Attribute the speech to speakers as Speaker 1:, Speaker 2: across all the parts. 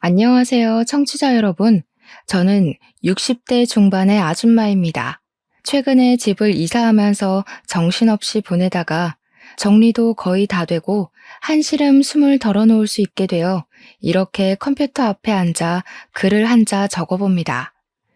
Speaker 1: 안녕하세요, 청취자 여러분. 저는 60대 중반의 아줌마입니다. 최근에 집을 이사하면서 정신없이 보내다가 정리도 거의 다 되고 한시름 숨을 덜어놓을 수 있게 되어 이렇게 컴퓨터 앞에 앉아 글을 한 자 적어봅니다.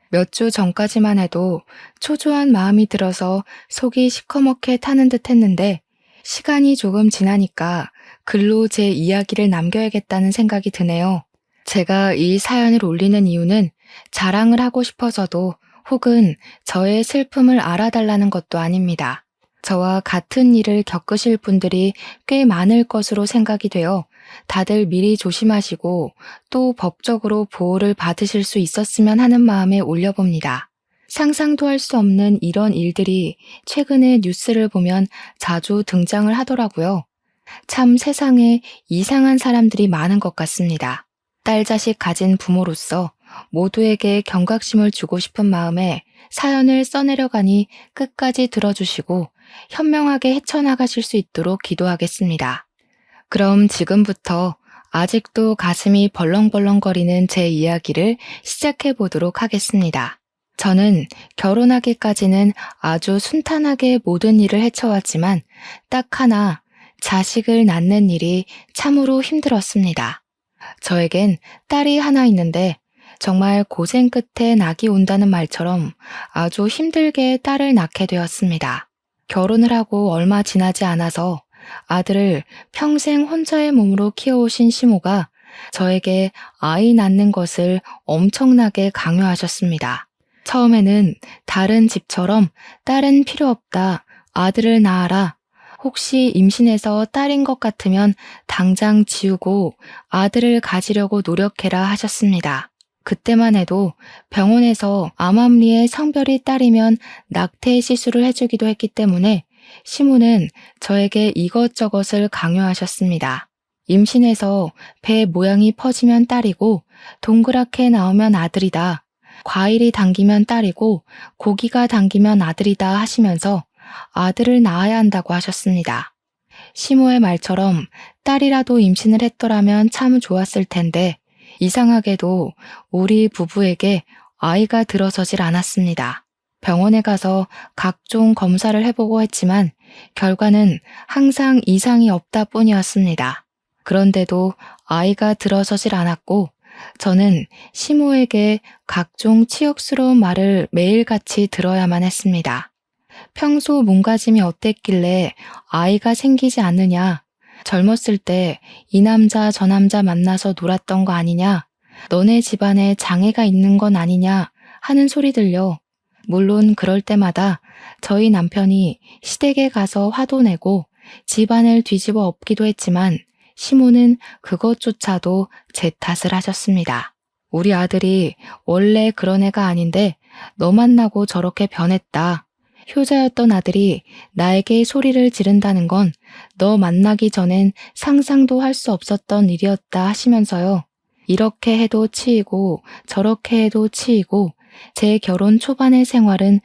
Speaker 1: 몇 주 전까지만 해도 초조한 마음이 들어서 속이 시커멓게 타는 듯 했는데 시간이 조금 지나니까 글로 제 이야기를 남겨야겠다는 생각이 드네요. 제가 이 사연을 올리는 이유는 자랑을 하고 싶어서도 혹은 저의 슬픔을 알아달라는 것도 아닙니다. 저와 같은 일을 겪으실 분들이 꽤 많을 것으로 생각이 되어 다들 미리 조심하시고 또 법적으로 보호를 받으실 수 있었으면 하는 마음에 올려봅니다. 상상도 할 수 없는 이런 일들이 최근에 뉴스를 보면 자주 등장을 하더라고요. 참 세상에 이상한 사람들이 많은 것 같습니다. 딸 자식 가진 부모로서 모두에게 경각심을 주고 싶은 마음에 사연을 써내려가니 끝까지 들어주시고 현명하게 헤쳐나가실 수 있도록 기도하겠습니다. 그럼 지금부터 아직도 가슴이 벌렁벌렁거리는 제 이야기를 시작해 보도록 하겠습니다. 저는 결혼하기까지는 아주 순탄하게 모든 일을 헤쳐왔지만 딱 하나 자식을 낳는 일이 참으로 힘들었습니다. 저에겐 딸이 하나 있는데 정말 고생 끝에 낙이 온다는 말처럼 아주 힘들게 딸을 낳게 되었습니다. 결혼을 하고 얼마 지나지 않아서 아들을 평생 혼자의 몸으로 키워오신 시모가 저에게 아이 낳는 것을 엄청나게 강요하셨습니다. 처음에는 다른 집처럼 딸은 필요 없다, 아들을 낳아라. 혹시 임신해서 딸인 것 같으면 당장 지우고 아들을 가지려고 노력해라 하셨습니다. 그때만 해도 병원에서 암암리에 성별이 딸이면 낙태 시술을 해주기도 했기 때문에 시모는 저에게 이것저것을 강요하셨습니다. 임신해서 배 모양이 퍼지면 딸이고 동그랗게 나오면 아들이다. 과일이 당기면 딸이고 고기가 당기면 아들이다 하시면서 아들을 낳아야 한다고 하셨습니다. 시모의 말처럼 딸이라도 임신을 했더라면 참 좋았을 텐데 이상하게도 우리 부부에게 아이가 들어서질 않았습니다. 병원에 가서 각종 검사를 해보고 했지만 결과는 항상 이상이 없다 뿐이었습니다. 그런데도 아이가 들어서질 않았고 저는 시모에게 각종 치욕스러운 말을 매일같이 들어야만 했습니다. 평소 몸가짐이 어땠길래 아이가 생기지 않느냐, 젊었을 때 이 남자 저 남자 만나서 놀았던 거 아니냐, 너네 집안에 장애가 있는 건 아니냐 하는 소리들요. 물론 그럴 때마다 저희 남편이 시댁에 가서 화도 내고 집안을 뒤집어 엎기도 했지만 시모는 그것조차도 제 탓을 하셨습니다. 우리 아들이 원래 그런 애가 아닌데 너 만나고 저렇게 변했다. 효자였던 아들이 나에게 소리를 지른다는 건 너 만나기 전엔 상상도 할 수 없었던 일이었다 하시면서요. 이렇게 해도 치이고 저렇게 해도 치이고 제 결혼 초반의 생활은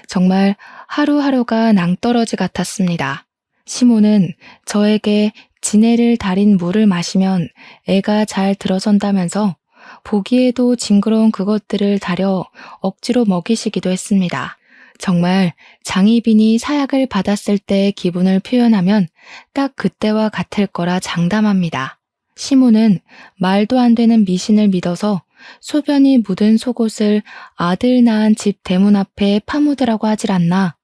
Speaker 1: 정말 하루하루가 낭떠러지 같았습니다. 시모는 저에게 지네를 달인 물을 마시면 애가 잘 들어선다면서 보기에도 징그러운 그것들을 다려 억지로 먹이시기도 했습니다. 정말 장희빈이 사약을 받았을 때의 기분을 표현하면 딱 그때와 같을 거라 장담합니다. 시모는 말도 안 되는 미신을 믿어서 소변이 묻은 속옷을 아들 낳은 집 대문 앞에 파묻으라고 하질 않나.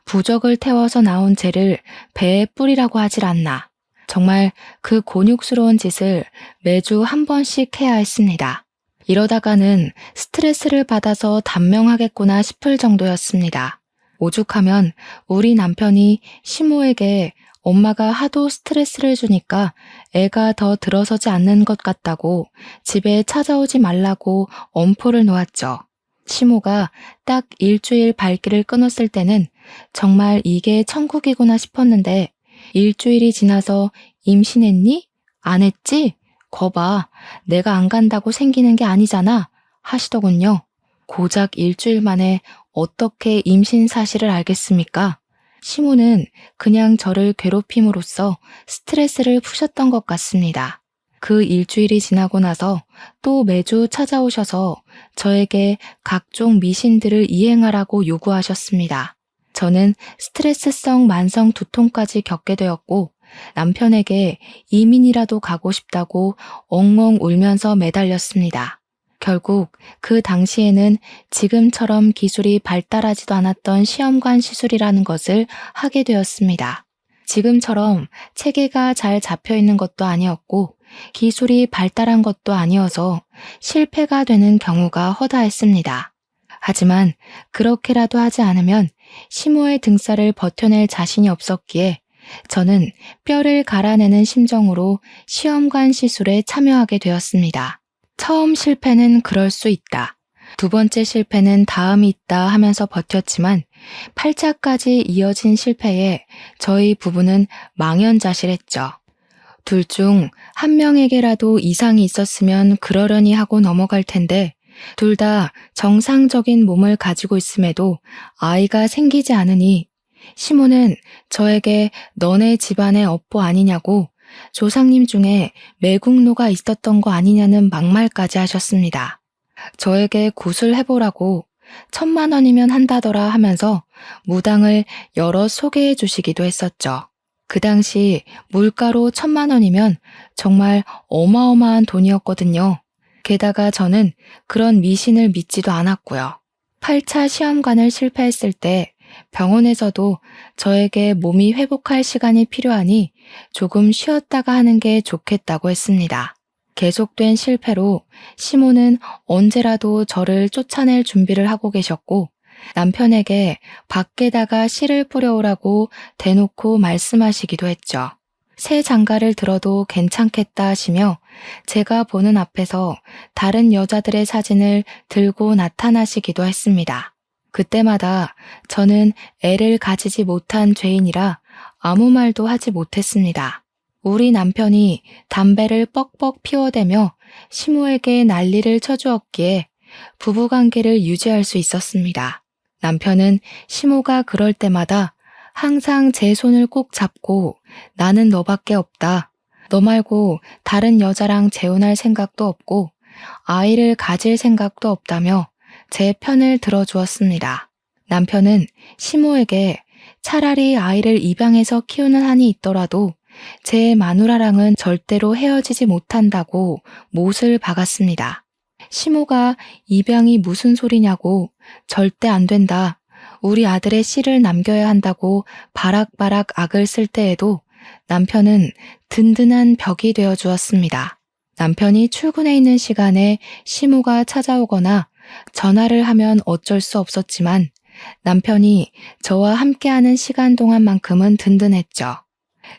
Speaker 1: 부적을 태워서 나온 재를 배에 뿌리라고 하질 않나. 정말 그 곤욕스러운 짓을 매주 한 번씩 해야 했습니다. 이러다가는 스트레스를 받아서 단명하겠구나 싶을 정도였습니다. 오죽하면 우리 남편이 시모에게 엄마가 하도 스트레스를 주니까 애가 더 들어서지 않는 것 같다고 집에 찾아오지 말라고 엄포를 놓았죠. 시모가 딱 일주일 발길을 끊었을 때는 정말 이게 천국이구나 싶었는데 일주일이 지나서 임신했니? 안 했지? 거봐, 내가 안 간다고 생기는 게 아니잖아 하시더군요. 고작 일주일 만에 어떻게 임신 사실을 알겠습니까? 시모는 그냥 저를 괴롭힘으로써 스트레스를 푸셨던 것 같습니다. 그 일주일이 지나고 나서 또 매주 찾아오셔서 저에게 각종 미신들을 이행하라고 요구하셨습니다. 저는 스트레스성 만성 두통까지 겪게 되었고 남편에게 이민이라도 가고 싶다고 엉엉 울면서 매달렸습니다. 결국 그 당시에는 지금처럼 기술이 발달하지도 않았던 시험관 시술이라는 것을 하게 되었습니다. 지금처럼 체계가 잘 잡혀 있는 것도 아니었고 기술이 발달한 것도 아니어서 실패가 되는 경우가 허다했습니다. 하지만 그렇게라도 하지 않으면 시모의 등살을 버텨낼 자신이 없었기에 저는 뼈를 갈아내는 심정으로 시험관 시술에 참여하게 되었습니다. 처음 실패는 그럴 수 있다. 두 번째 실패는 다음이 있다 하면서 버텼지만 8차까지 이어진 실패에 저희 부부는 망연자실했죠. 둘 중 한 명에게라도 이상이 있었으면 그러려니 하고 넘어갈 텐데 둘 다 정상적인 몸을 가지고 있음에도 아이가 생기지 않으니 시모는 저에게 너네 집안의 업보 아니냐고 조상님 중에 매국노가 있었던 거 아니냐는 막말까지 하셨습니다. 저에게 굿을 해보라고 1,000,000원이면 한다더라 하면서 무당을 여러 소개해 주시기도 했었죠. 그 당시 물가로 1,000,000원이면 정말 어마어마한 돈이었거든요. 게다가 저는 그런 미신을 믿지도 않았고요. 8차 시험관을 실패했을 때 병원에서도 저에게 몸이 회복할 시간이 필요하니 조금 쉬었다가 하는 게 좋겠다고 했습니다. 계속된 실패로 시모는 언제라도 저를 쫓아낼 준비를 하고 계셨고 남편에게 밖에다가 씨를 뿌려오라고 대놓고 말씀하시기도 했죠. 새 장가를 들어도 괜찮겠다 하시며 제가 보는 앞에서 다른 여자들의 사진을 들고 나타나시기도 했습니다. 그때마다 저는 애를 가지지 못한 죄인이라 아무 말도 하지 못했습니다. 우리 남편이 담배를 뻑뻑 피워대며 시모에게 난리를 쳐주었기에 부부관계를 유지할 수 있었습니다. 남편은 시모가 그럴 때마다 항상 제 손을 꼭 잡고 나는 너밖에 없다. 너 말고 다른 여자랑 재혼할 생각도 없고 아이를 가질 생각도 없다며 제 편을 들어주었습니다. 남편은 시모에게 차라리 아이를 입양해서 키우는 한이 있더라도 제 마누라랑은 절대로 헤어지지 못한다고 못을 박았습니다. 시모가 입양이 무슨 소리냐고 절대 안 된다. 우리 아들의 씨를 남겨야 한다고 바락바락 악을 쓸 때에도 남편은 든든한 벽이 되어 주었습니다. 남편이 출근해 있는 시간에 시모가 찾아오거나 전화를 하면 어쩔 수 없었지만 남편이 저와 함께하는 시간 동안만큼은 든든했죠.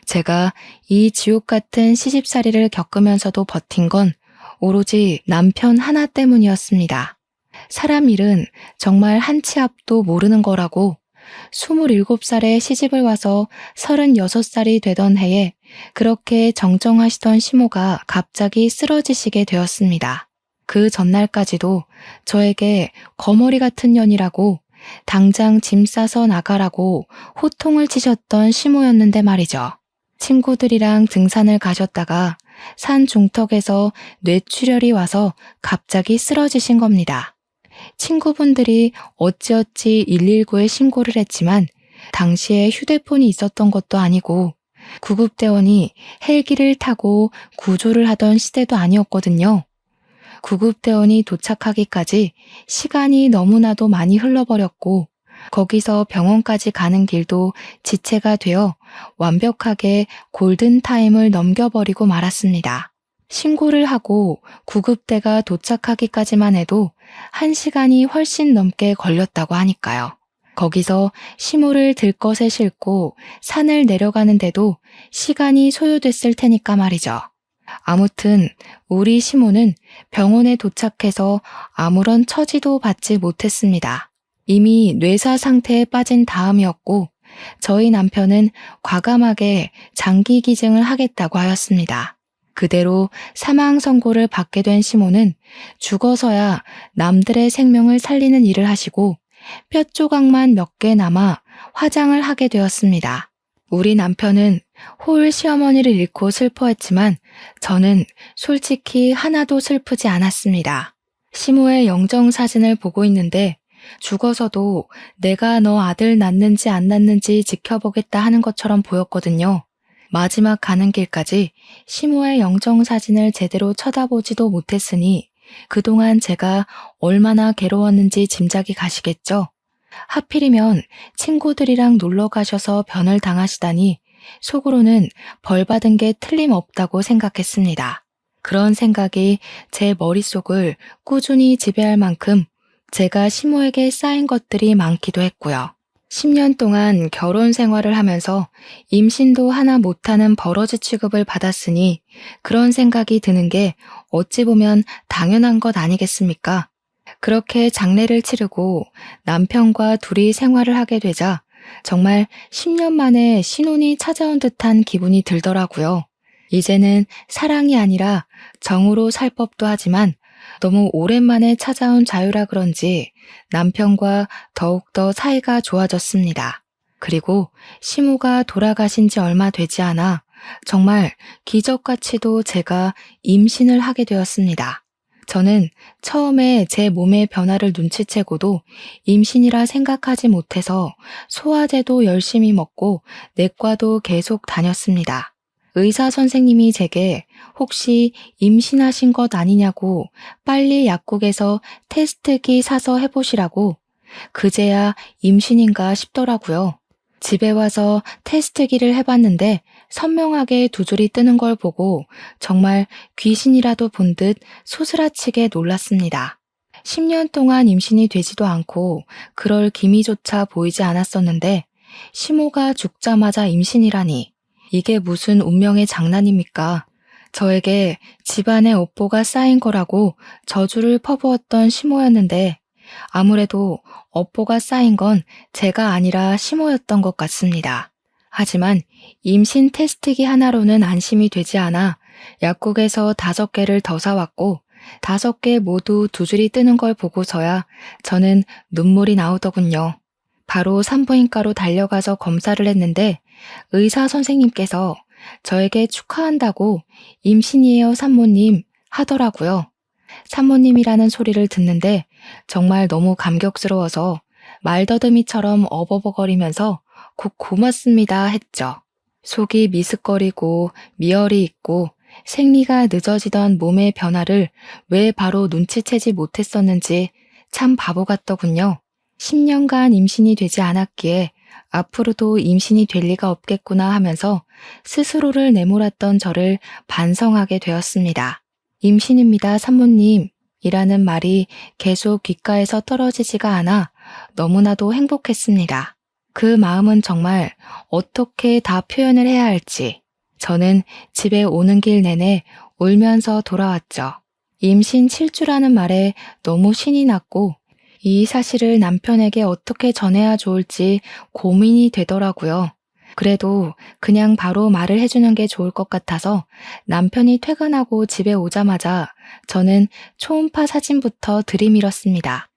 Speaker 1: 제가 이 지옥 같은 시집살이를 겪으면서도 버틴 건 오로지 남편 하나 때문이었습니다. 사람 일은 정말 한 치 앞도 모르는 거라고 27살에 시집을 와서 36살이 되던 해에 그렇게 정정하시던 시모가 갑자기 쓰러지시게 되었습니다. 그 전날까지도 저에게 거머리 같은 년이라고 당장 짐 싸서 나가라고 호통을 치셨던 시모였는데 말이죠. 친구들이랑 등산을 가셨다가 산 중턱에서 뇌출혈이 와서 갑자기 쓰러지신 겁니다. 친구분들이 어찌어찌 119에 신고를 했지만 당시에 휴대폰이 있었던 것도 아니고 구급대원이 헬기를 타고 구조를 하던 시대도 아니었거든요. 구급대원이 도착하기까지 시간이 너무나도 많이 흘러버렸고 거기서 병원까지 가는 길도 지체가 되어 완벽하게 골든타임을 넘겨버리고 말았습니다. 신고를 하고 구급대가 도착하기까지만 해도 1시간이 훨씬 넘게 걸렸다고 하니까요. 거기서 시모를 들것에 싣고 산을 내려가는데도 시간이 소요됐을 테니까 말이죠. 아무튼 우리 시모는 병원에 도착해서 아무런 처지도 받지 못했습니다. 이미 뇌사 상태에 빠진 다음이었고 저희 남편은 과감하게 장기 기증을 하겠다고 하였습니다. 그대로 사망 선고를 받게 된 시모는 죽어서야 남들의 생명을 살리는 일을 하시고 뼈 조각만 몇 개 남아 화장을 하게 되었습니다. 우리 남편은 홀 시어머니를 잃고 슬퍼했지만 저는 솔직히 하나도 슬프지 않았습니다. 시모의 영정 사진을 보고 있는데 죽어서도 내가 너 아들 낳는지 안 낳는지 지켜보겠다 하는 것처럼 보였거든요. 마지막 가는 길까지 시모의 영정 사진을 제대로 쳐다보지도 못했으니 그동안 제가 얼마나 괴로웠는지 짐작이 가시겠죠? 하필이면 친구들이랑 놀러 가셔서 변을 당하시다니 속으로는 벌 받은 게 틀림없다고 생각했습니다. 그런 생각이 제 머릿속을 꾸준히 지배할 만큼 제가 시모에게 쌓인 것들이 많기도 했고요. 10년 동안 결혼 생활을 하면서 임신도 하나 못하는 버러지 취급을 받았으니 그런 생각이 드는 게 어찌 보면 당연한 것 아니겠습니까? 그렇게 장례를 치르고 남편과 둘이 생활을 하게 되자 정말 10년 만에 신혼이 찾아온 듯한 기분이 들더라고요. 이제는 사랑이 아니라 정으로 살 법도 하지만 너무 오랜만에 찾아온 자유라 그런지 남편과 더욱더 사이가 좋아졌습니다. 그리고 시모가 돌아가신 지 얼마 되지 않아 정말 기적같이도 제가 임신을 하게 되었습니다. 저는 처음에 제 몸의 변화를 눈치채고도 임신이라 생각하지 못해서 소화제도 열심히 먹고 내과도 계속 다녔습니다. 의사 선생님이 제게 혹시 임신하신 것 아니냐고 빨리 약국에서 테스트기 사서 해보시라고 그제야 임신인가 싶더라고요. 집에 와서 테스트기를 해봤는데 선명하게 두 줄이 뜨는 걸 보고 정말 귀신이라도 본 듯 소스라치게 놀랐습니다. 10년 동안 임신이 되지도 않고 그럴 기미조차 보이지 않았었는데 시모가 죽자마자 임신이라니 이게 무슨 운명의 장난입니까? 저에게 집안에 업보가 쌓인 거라고 저주를 퍼부었던 시모였는데 아무래도 업보가 쌓인 건 제가 아니라 시모였던 것 같습니다. 하지만 임신 테스트기 하나로는 안심이 되지 않아 약국에서 5개를 더 사왔고 5개 모두 두 줄이 뜨는 걸 보고서야 저는 눈물이 나오더군요. 바로 산부인과로 달려가서 검사를 했는데 의사 선생님께서 저에게 축하한다고 임신이에요 산모님 하더라고요. 산모님이라는 소리를 듣는데 정말 너무 감격스러워서 말더듬이처럼 어버버거리면서 곧 고맙습니다 했죠. 속이 미스거리고 미열이 있고 생리가 늦어지던 몸의 변화를 왜 바로 눈치채지 못했었는지 참 바보 같더군요. 10년간 임신이 되지 않았기에 앞으로도 임신이 될 리가 없겠구나 하면서 스스로를 내몰았던 저를 반성하게 되었습니다. 임신입니다, 산모님. 이라는 말이 계속 귓가에서 떨어지지가 않아 너무나도 행복했습니다. 그 마음은 정말 어떻게 다 표현을 해야 할지 저는 집에 오는 길 내내 울면서 돌아왔죠. 임신 7주라는 말에 너무 신이 났고 이 사실을 남편에게 어떻게 전해야 좋을지 고민이 되더라고요. 그래도 그냥 바로 말을 해주는 게 좋을 것 같아서 남편이 퇴근하고 집에 오자마자 저는 초음파 사진부터 들이밀었습니다.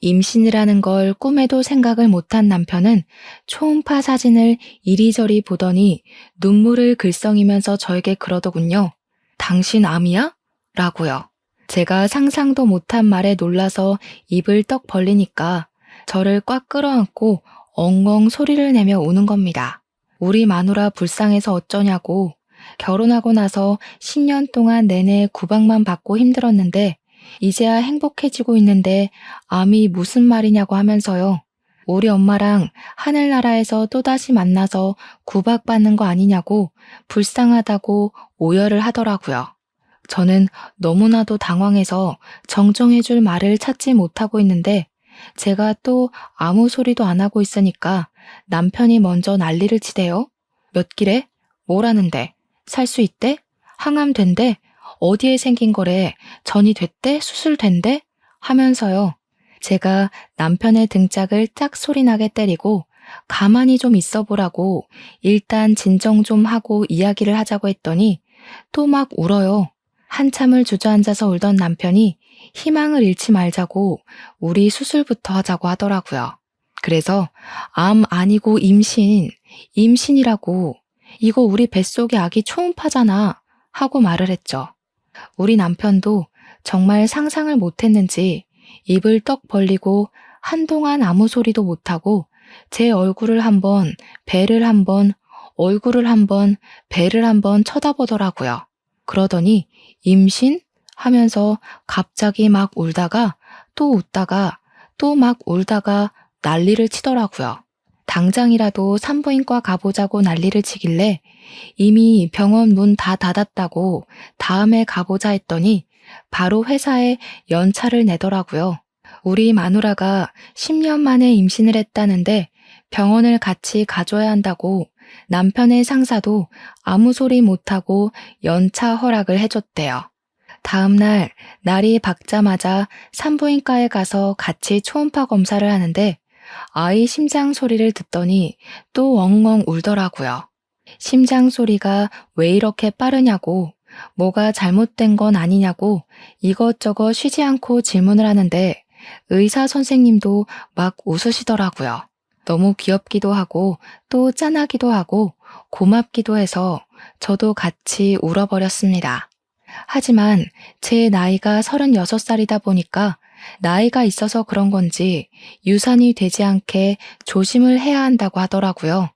Speaker 1: 임신이라는 걸 꿈에도 생각을 못한 남편은 초음파 사진을 이리저리 보더니 눈물을 글썽이면서 저에게 그러더군요. 당신 암이야? 라고요. 제가 상상도 못한 말에 놀라서 입을 떡 벌리니까 저를 꽉 끌어안고 엉엉 소리를 내며 우는 겁니다. 우리 마누라 불쌍해서 어쩌냐고. 결혼하고 나서 10년 동안 내내 구박만 받고 힘들었는데 이제야 행복해지고 있는데 암이 무슨 말이냐고 하면서요. 우리 엄마랑 하늘나라에서 또다시 만나서 구박받는 거 아니냐고 불쌍하다고 오열을 하더라고요. 저는 너무나도 당황해서 정정해줄 말을 찾지 못하고 있는데 제가 또 아무 소리도 안 하고 있으니까 남편이 먼저 난리를 치대요. 몇 길에? 뭐라는데? 살 수 있대? 항암 된대? 어디에 생긴 거래? 전이 됐대? 수술된대? 하면서요. 제가 남편의 등짝을 짝 소리나게 때리고 가만히 좀 있어 보라고 일단 진정 좀 하고 이야기를 하자고 했더니 또 막 울어요. 한참을 주저앉아서 울던 남편이 희망을 잃지 말자고 우리 수술부터 하자고 하더라고요. 그래서 암 아니고 임신이라고 이거 우리 뱃속의 아기 초음파잖아 하고 말을 했죠. 우리 남편도 정말 상상을 못했는지 입을 떡 벌리고 한동안 아무 소리도 못하고 제 얼굴을 한번, 배를 한번, 얼굴을 한번, 배를 한번 쳐다보더라고요. 그러더니 임신? 하면서 갑자기 막 울다가 또 웃다가 또 막 울다가 난리를 치더라고요. 당장이라도 산부인과 가보자고 난리를 치길래 이미 병원 문 다 닫았다고 다음에 가보자 했더니 바로 회사에 연차를 내더라고요. 우리 마누라가 10년 만에 임신을 했다는데 병원을 같이 가줘야 한다고 남편의 상사도 아무 소리 못하고 연차 허락을 해줬대요. 다음날 날이 밝자마자 산부인과에 가서 같이 초음파 검사를 하는데 아이 심장 소리를 듣더니 또 엉엉 울더라고요. 심장 소리가 왜 이렇게 빠르냐고, 뭐가 잘못된 건 아니냐고 이것저것 쉬지 않고 질문을 하는데 의사 선생님도 막 웃으시더라고요. 너무 귀엽기도 하고 또 짠하기도 하고 고맙기도 해서 저도 같이 울어버렸습니다. 하지만 제 나이가 36살이다 보니까 나이가 있어서 그런 건지 유산이 되지 않게 조심을 해야 한다고 하더라고요.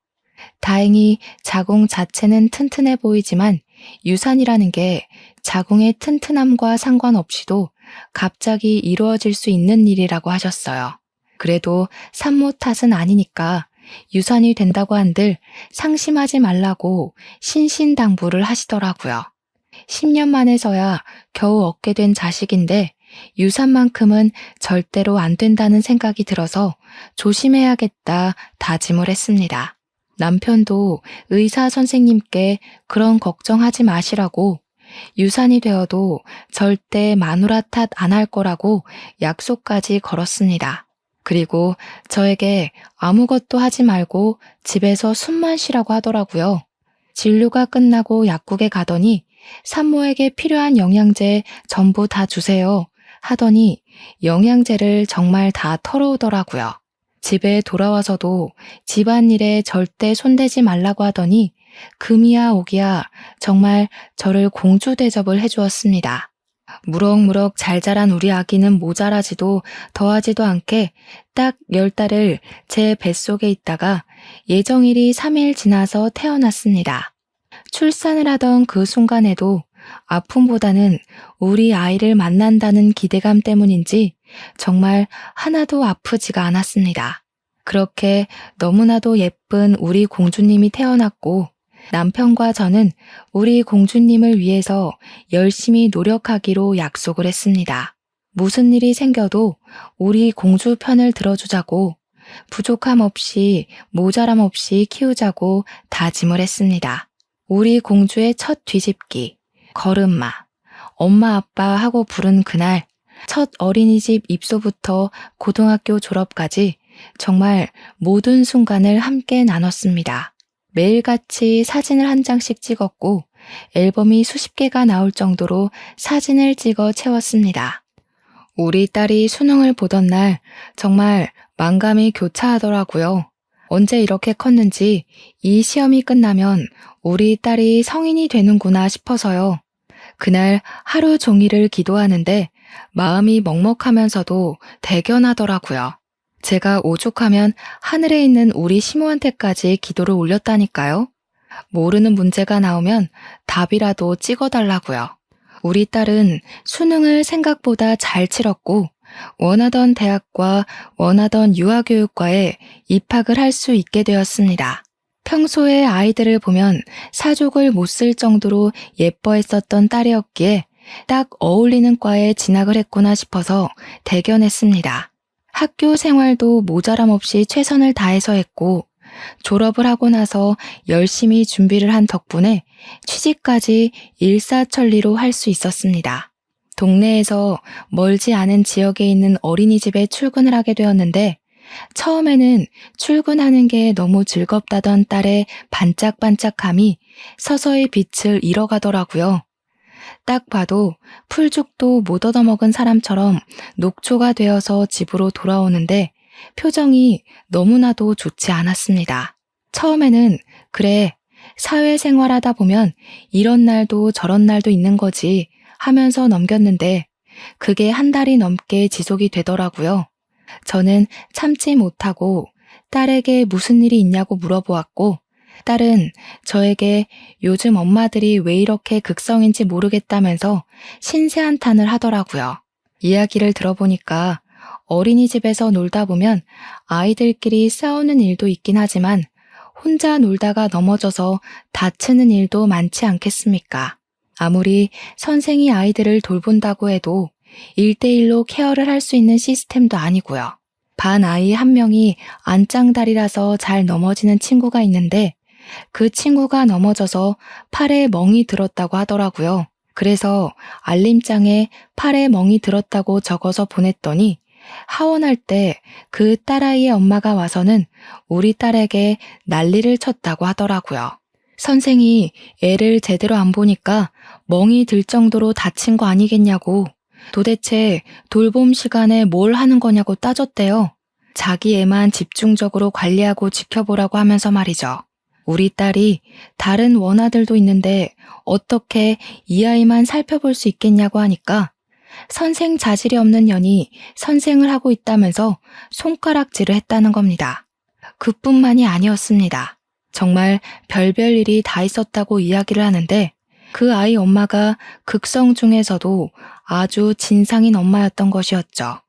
Speaker 1: 다행히 자궁 자체는 튼튼해 보이지만 유산이라는 게 자궁의 튼튼함과 상관없이도 갑자기 이루어질 수 있는 일이라고 하셨어요. 그래도 산모 탓은 아니니까 유산이 된다고 한들 상심하지 말라고 신신당부를 하시더라고요. 10년 만에서야 겨우 얻게 된 자식인데 유산만큼은 절대로 안 된다는 생각이 들어서 조심해야겠다 다짐을 했습니다. 남편도 의사 선생님께 그런 걱정하지 마시라고 유산이 되어도 절대 마누라 탓 안 할 거라고 약속까지 걸었습니다. 그리고 저에게 아무것도 하지 말고 집에서 숨만 쉬라고 하더라고요. 진료가 끝나고 약국에 가더니 산모에게 필요한 영양제 전부 다 주세요 하더니 영양제를 정말 다 털어오더라고요. 집에 돌아와서도 집안일에 절대 손대지 말라고 하더니 금이야 오기야 정말 저를 공주 대접을 해주었습니다. 무럭무럭 잘 자란 우리 아기는 모자라지도 더하지도 않게 딱 10달을 제 뱃속에 있다가 예정일이 3일 지나서 태어났습니다. 출산을 하던 그 순간에도 아픔보다는 우리 아이를 만난다는 기대감 때문인지 정말 하나도 아프지가 않았습니다. 그렇게 너무나도 예쁜 우리 공주님이 태어났고 남편과 저는 우리 공주님을 위해서 열심히 노력하기로 약속을 했습니다. 무슨 일이 생겨도 우리 공주 편을 들어주자고 부족함 없이 모자람 없이 키우자고 다짐을 했습니다. 우리 공주의 첫 뒤집기, 걸음마, 엄마 아빠 하고 부른 그날 첫 어린이집 입소부터 고등학교 졸업까지 정말 모든 순간을 함께 나눴습니다. 매일같이 사진을 한 장씩 찍었고 앨범이 수십 개가 나올 정도로 사진을 찍어 채웠습니다. 우리 딸이 수능을 보던 날 정말 만감이 교차하더라고요. 언제 이렇게 컸는지 이 시험이 끝나면 우리 딸이 성인이 되는구나 싶어서요. 그날 하루 종일을 기도하는데 마음이 먹먹하면서도 대견하더라고요. 제가 오죽하면 하늘에 있는 우리 시모한테까지 기도를 올렸다니까요. 모르는 문제가 나오면 답이라도 찍어달라고요. 우리 딸은 수능을 생각보다 잘 치렀고 원하던 대학과 원하던 유아교육과에 입학을 할 수 있게 되었습니다. 평소에 아이들을 보면 사족을 못 쓸 정도로 예뻐했었던 딸이었기에 딱 어울리는 과에 진학을 했구나 싶어서 대견했습니다. 학교 생활도 모자람 없이 최선을 다해서 했고 졸업을 하고 나서 열심히 준비를 한 덕분에 취직까지 일사천리로 할 수 있었습니다. 동네에서 멀지 않은 지역에 있는 어린이집에 출근을 하게 되었는데 처음에는 출근하는 게 너무 즐겁다던 딸의 반짝반짝함이 서서히 빛을 잃어가더라고요. 딱 봐도 풀죽도 못 얻어먹은 사람처럼 녹초가 되어서 집으로 돌아오는데 표정이 너무나도 좋지 않았습니다. 처음에는 그래, 사회생활하다 보면 이런 날도 저런 날도 있는 거지 하면서 넘겼는데 그게 한 달이 넘게 지속이 되더라고요. 저는 참지 못하고 딸에게 무슨 일이 있냐고 물어보았고 딸은 저에게 요즘 엄마들이 왜 이렇게 극성인지 모르겠다면서 신세한탄을 하더라고요. 이야기를 들어보니까 어린이집에서 놀다 보면 아이들끼리 싸우는 일도 있긴 하지만 혼자 놀다가 넘어져서 다치는 일도 많지 않겠습니까? 아무리 선생이 아이들을 돌본다고 해도 1대1로 케어를 할 수 있는 시스템도 아니고요. 반 아이 한 명이 안짱다리라서 잘 넘어지는 친구가 있는데 그 친구가 넘어져서 팔에 멍이 들었다고 하더라고요. 그래서 알림장에 팔에 멍이 들었다고 적어서 보냈더니 하원할 때 그 딸아이의 엄마가 와서는 우리 딸에게 난리를 쳤다고 하더라고요. 선생이 애를 제대로 안 보니까 멍이 들 정도로 다친 거 아니겠냐고 도대체 돌봄 시간에 뭘 하는 거냐고 따졌대요. 자기 애만 집중적으로 관리하고 지켜보라고 하면서 말이죠. 우리 딸이 다른 원아들도 있는데 어떻게 이 아이만 살펴볼 수 있겠냐고 하니까 선생 자질이 없는 년이 선생을 하고 있다면서 손가락질을 했다는 겁니다. 그뿐만이 아니었습니다. 정말 별별 일이 다 있었다고 이야기를 하는데 그 아이 엄마가 극성 중에서도 아주 진상인 엄마였던 것이었죠.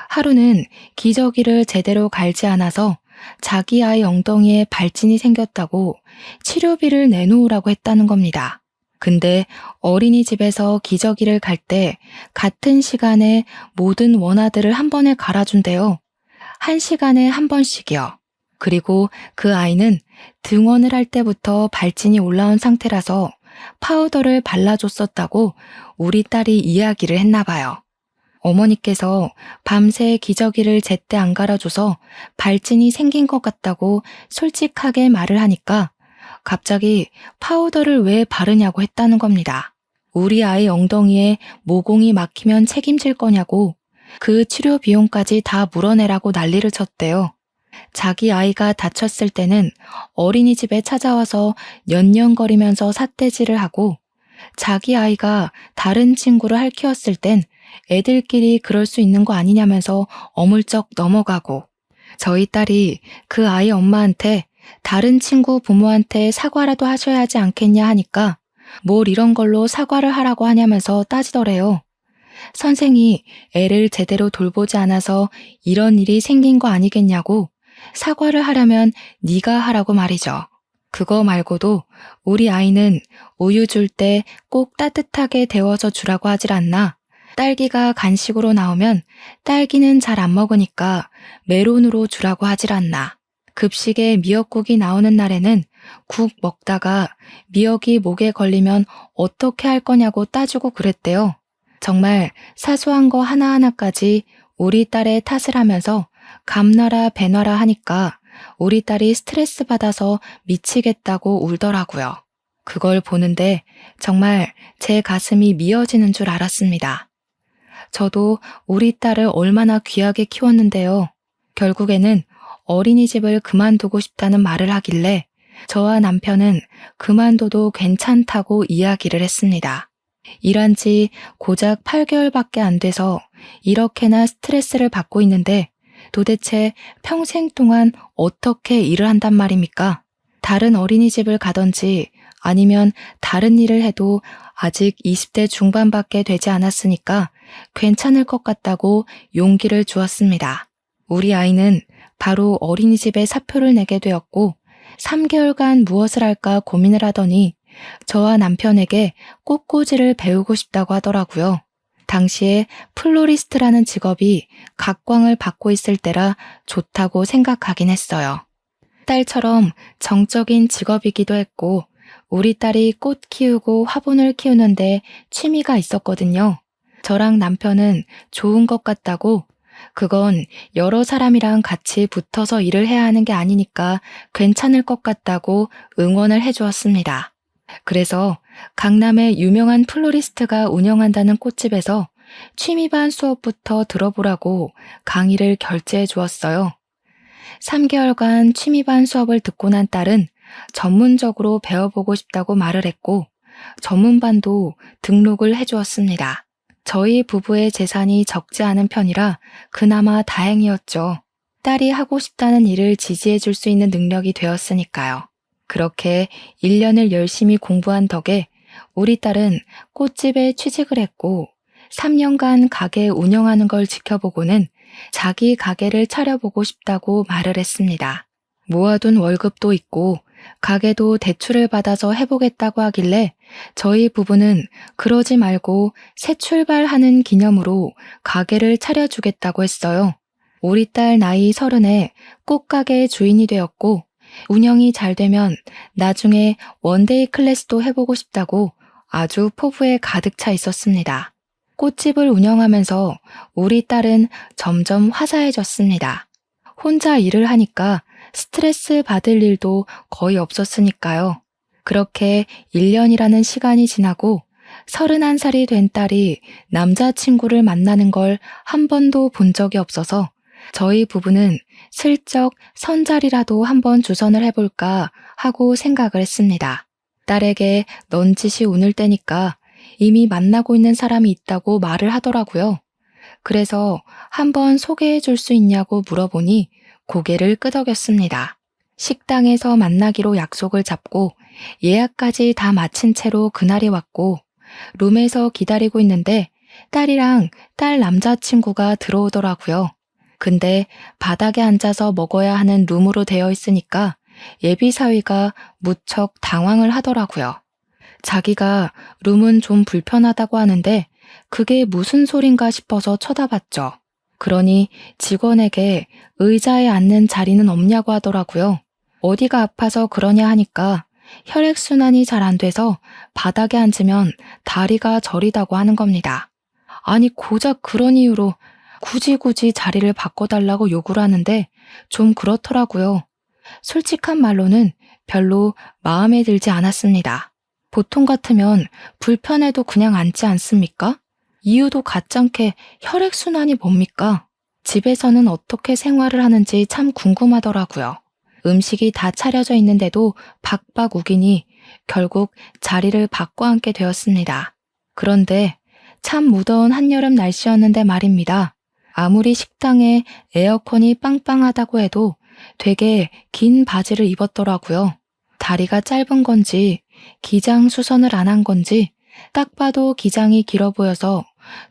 Speaker 1: 하루는 기저귀를 제대로 갈지 않아서 자기 아이 엉덩이에 발진이 생겼다고 치료비를 내놓으라고 했다는 겁니다. 근데 어린이집에서 기저귀를 갈 때 같은 시간에 모든 원아들을 한 번에 갈아준대요. 1시간에 한 번씩이요. 그리고 그 아이는 등원을 할 때부터 발진이 올라온 상태라서 파우더를 발라줬었다고 우리 딸이 이야기를 했나 봐요. 어머니께서 밤새 기저귀를 제때 안 갈아줘서 발진이 생긴 것 같다고 솔직하게 말을 하니까 갑자기 파우더를 왜 바르냐고 했다는 겁니다. 우리 아이 엉덩이에 모공이 막히면 책임질 거냐고 그 치료 비용까지 다 물어내라고 난리를 쳤대요. 자기 아이가 다쳤을 때는 어린이집에 찾아와서 년년거리면서 삿대질을 하고 자기 아이가 다른 친구를 핥히었을 땐 애들끼리 그럴 수 있는 거 아니냐면서 어물쩍 넘어가고 저희 딸이 그 아이 엄마한테 다른 친구 부모한테 사과라도 하셔야 하지 않겠냐 하니까 뭘 이런 걸로 사과를 하라고 하냐면서 따지더래요. 선생이 애를 제대로 돌보지 않아서 이런 일이 생긴 거 아니겠냐고 사과를 하려면 네가 하라고 말이죠. 그거 말고도 우리 아이는 우유 줄 때 꼭 따뜻하게 데워서 주라고 하질 않나. 딸기가 간식으로 나오면 딸기는 잘 안 먹으니까 메론으로 주라고 하질 않나. 급식에 미역국이 나오는 날에는 국 먹다가 미역이 목에 걸리면 어떻게 할 거냐고 따지고 그랬대요. 정말 사소한 거 하나하나까지 우리 딸의 탓을 하면서 감나라 배나라 하니까 우리 딸이 스트레스 받아서 미치겠다고 울더라고요. 그걸 보는데 정말 제 가슴이 미어지는 줄 알았습니다. 저도 우리 딸을 얼마나 귀하게 키웠는데요. 결국에는 어린이집을 그만두고 싶다는 말을 하길래 저와 남편은 그만둬도 괜찮다고 이야기를 했습니다. 일한 지 고작 8개월밖에 안 돼서 이렇게나 스트레스를 받고 있는데 도대체 평생 동안 어떻게 일을 한단 말입니까? 다른 어린이집을 가든지 아니면 다른 일을 해도 아직 20대 중반밖에 되지 않았으니까 괜찮을 것 같다고 용기를 주었습니다. 우리 아이는 바로 어린이집에 사표를 내게 되었고 3개월간 무엇을 할까 고민을 하더니 저와 남편에게 꽃꽂이를 배우고 싶다고 하더라고요. 당시에 플로리스트라는 직업이 각광을 받고 있을 때라 좋다고 생각하긴 했어요. 딸처럼 정적인 직업이기도 했고 우리 딸이 꽃 키우고 화분을 키우는데 취미가 있었거든요. 저랑 남편은 좋은 것 같다고 그건 여러 사람이랑 같이 붙어서 일을 해야 하는 게 아니니까 괜찮을 것 같다고 응원을 해주었습니다. 그래서 강남의 유명한 플로리스트가 운영한다는 꽃집에서 취미반 수업부터 들어보라고 강의를 결제해 주었어요. 3개월간 취미반 수업을 듣고 난 딸은 전문적으로 배워보고 싶다고 말을 했고 전문반도 등록을 해주었습니다. 저희 부부의 재산이 적지 않은 편이라 그나마 다행이었죠. 딸이 하고 싶다는 일을 지지해줄 수 있는 능력이 되었으니까요. 그렇게 1년을 열심히 공부한 덕에 우리 딸은 꽃집에 취직을 했고 3년간 가게 운영하는 걸 지켜보고는 자기 가게를 차려보고 싶다고 말을 했습니다. 모아둔 월급도 있고 가게도 대출을 받아서 해보겠다고 하길래 저희 부부는 그러지 말고 새 출발하는 기념으로 가게를 차려주겠다고 했어요. 우리 딸 나이 30에 꽃가게 주인이 되었고 운영이 잘 되면 나중에 원데이 클래스도 해보고 싶다고 아주 포부에 가득 차 있었습니다. 꽃집을 운영하면서 우리 딸은 점점 화사해졌습니다. 혼자 일을 하니까 스트레스 받을 일도 거의 없었으니까요. 그렇게 1년이라는 시간이 지나고 31살이 된 딸이 남자친구를 만나는 걸 한 번도 본 적이 없어서 저희 부부는 슬쩍 선자리라도 한번 주선을 해볼까 하고 생각을 했습니다. 딸에게 넌짓이 운을 떼니까 이미 만나고 있는 사람이 있다고 말을 하더라고요. 그래서 한번 소개해 줄 수 있냐고 물어보니 고개를 끄덕였습니다. 식당에서 만나기로 약속을 잡고 예약까지 다 마친 채로 그날이 왔고 룸에서 기다리고 있는데 딸이랑 딸 남자친구가 들어오더라고요. 근데 바닥에 앉아서 먹어야 하는 룸으로 되어 있으니까 예비사위가 무척 당황을 하더라고요. 자기가 룸은 좀 불편하다고 하는데 그게 무슨 소린가 싶어서 쳐다봤죠. 그러니 직원에게 의자에 앉는 자리는 없냐고 하더라고요. 어디가 아파서 그러냐 하니까 혈액순환이 잘 안 돼서 바닥에 앉으면 다리가 저리다고 하는 겁니다. 아니 고작 그런 이유로 굳이 자리를 바꿔달라고 요구를 하는데 좀 그렇더라고요. 솔직한 말로는 별로 마음에 들지 않았습니다. 보통 같으면 불편해도 그냥 앉지 않습니까? 이유도 가짱게 혈액순환이 뭡니까? 집에서는 어떻게 생활을 하는지 참 궁금하더라고요. 음식이 다 차려져 있는데도 박박 우기니 결국 자리를 바꿔 앉게 되었습니다. 그런데 참 무더운 한여름 날씨였는데 말입니다. 아무리 식당에 에어컨이 빵빵하다고 해도 되게 긴 바지를 입었더라고요. 다리가 짧은 건지 기장 수선을 안 한 건지 딱 봐도 기장이 길어 보여서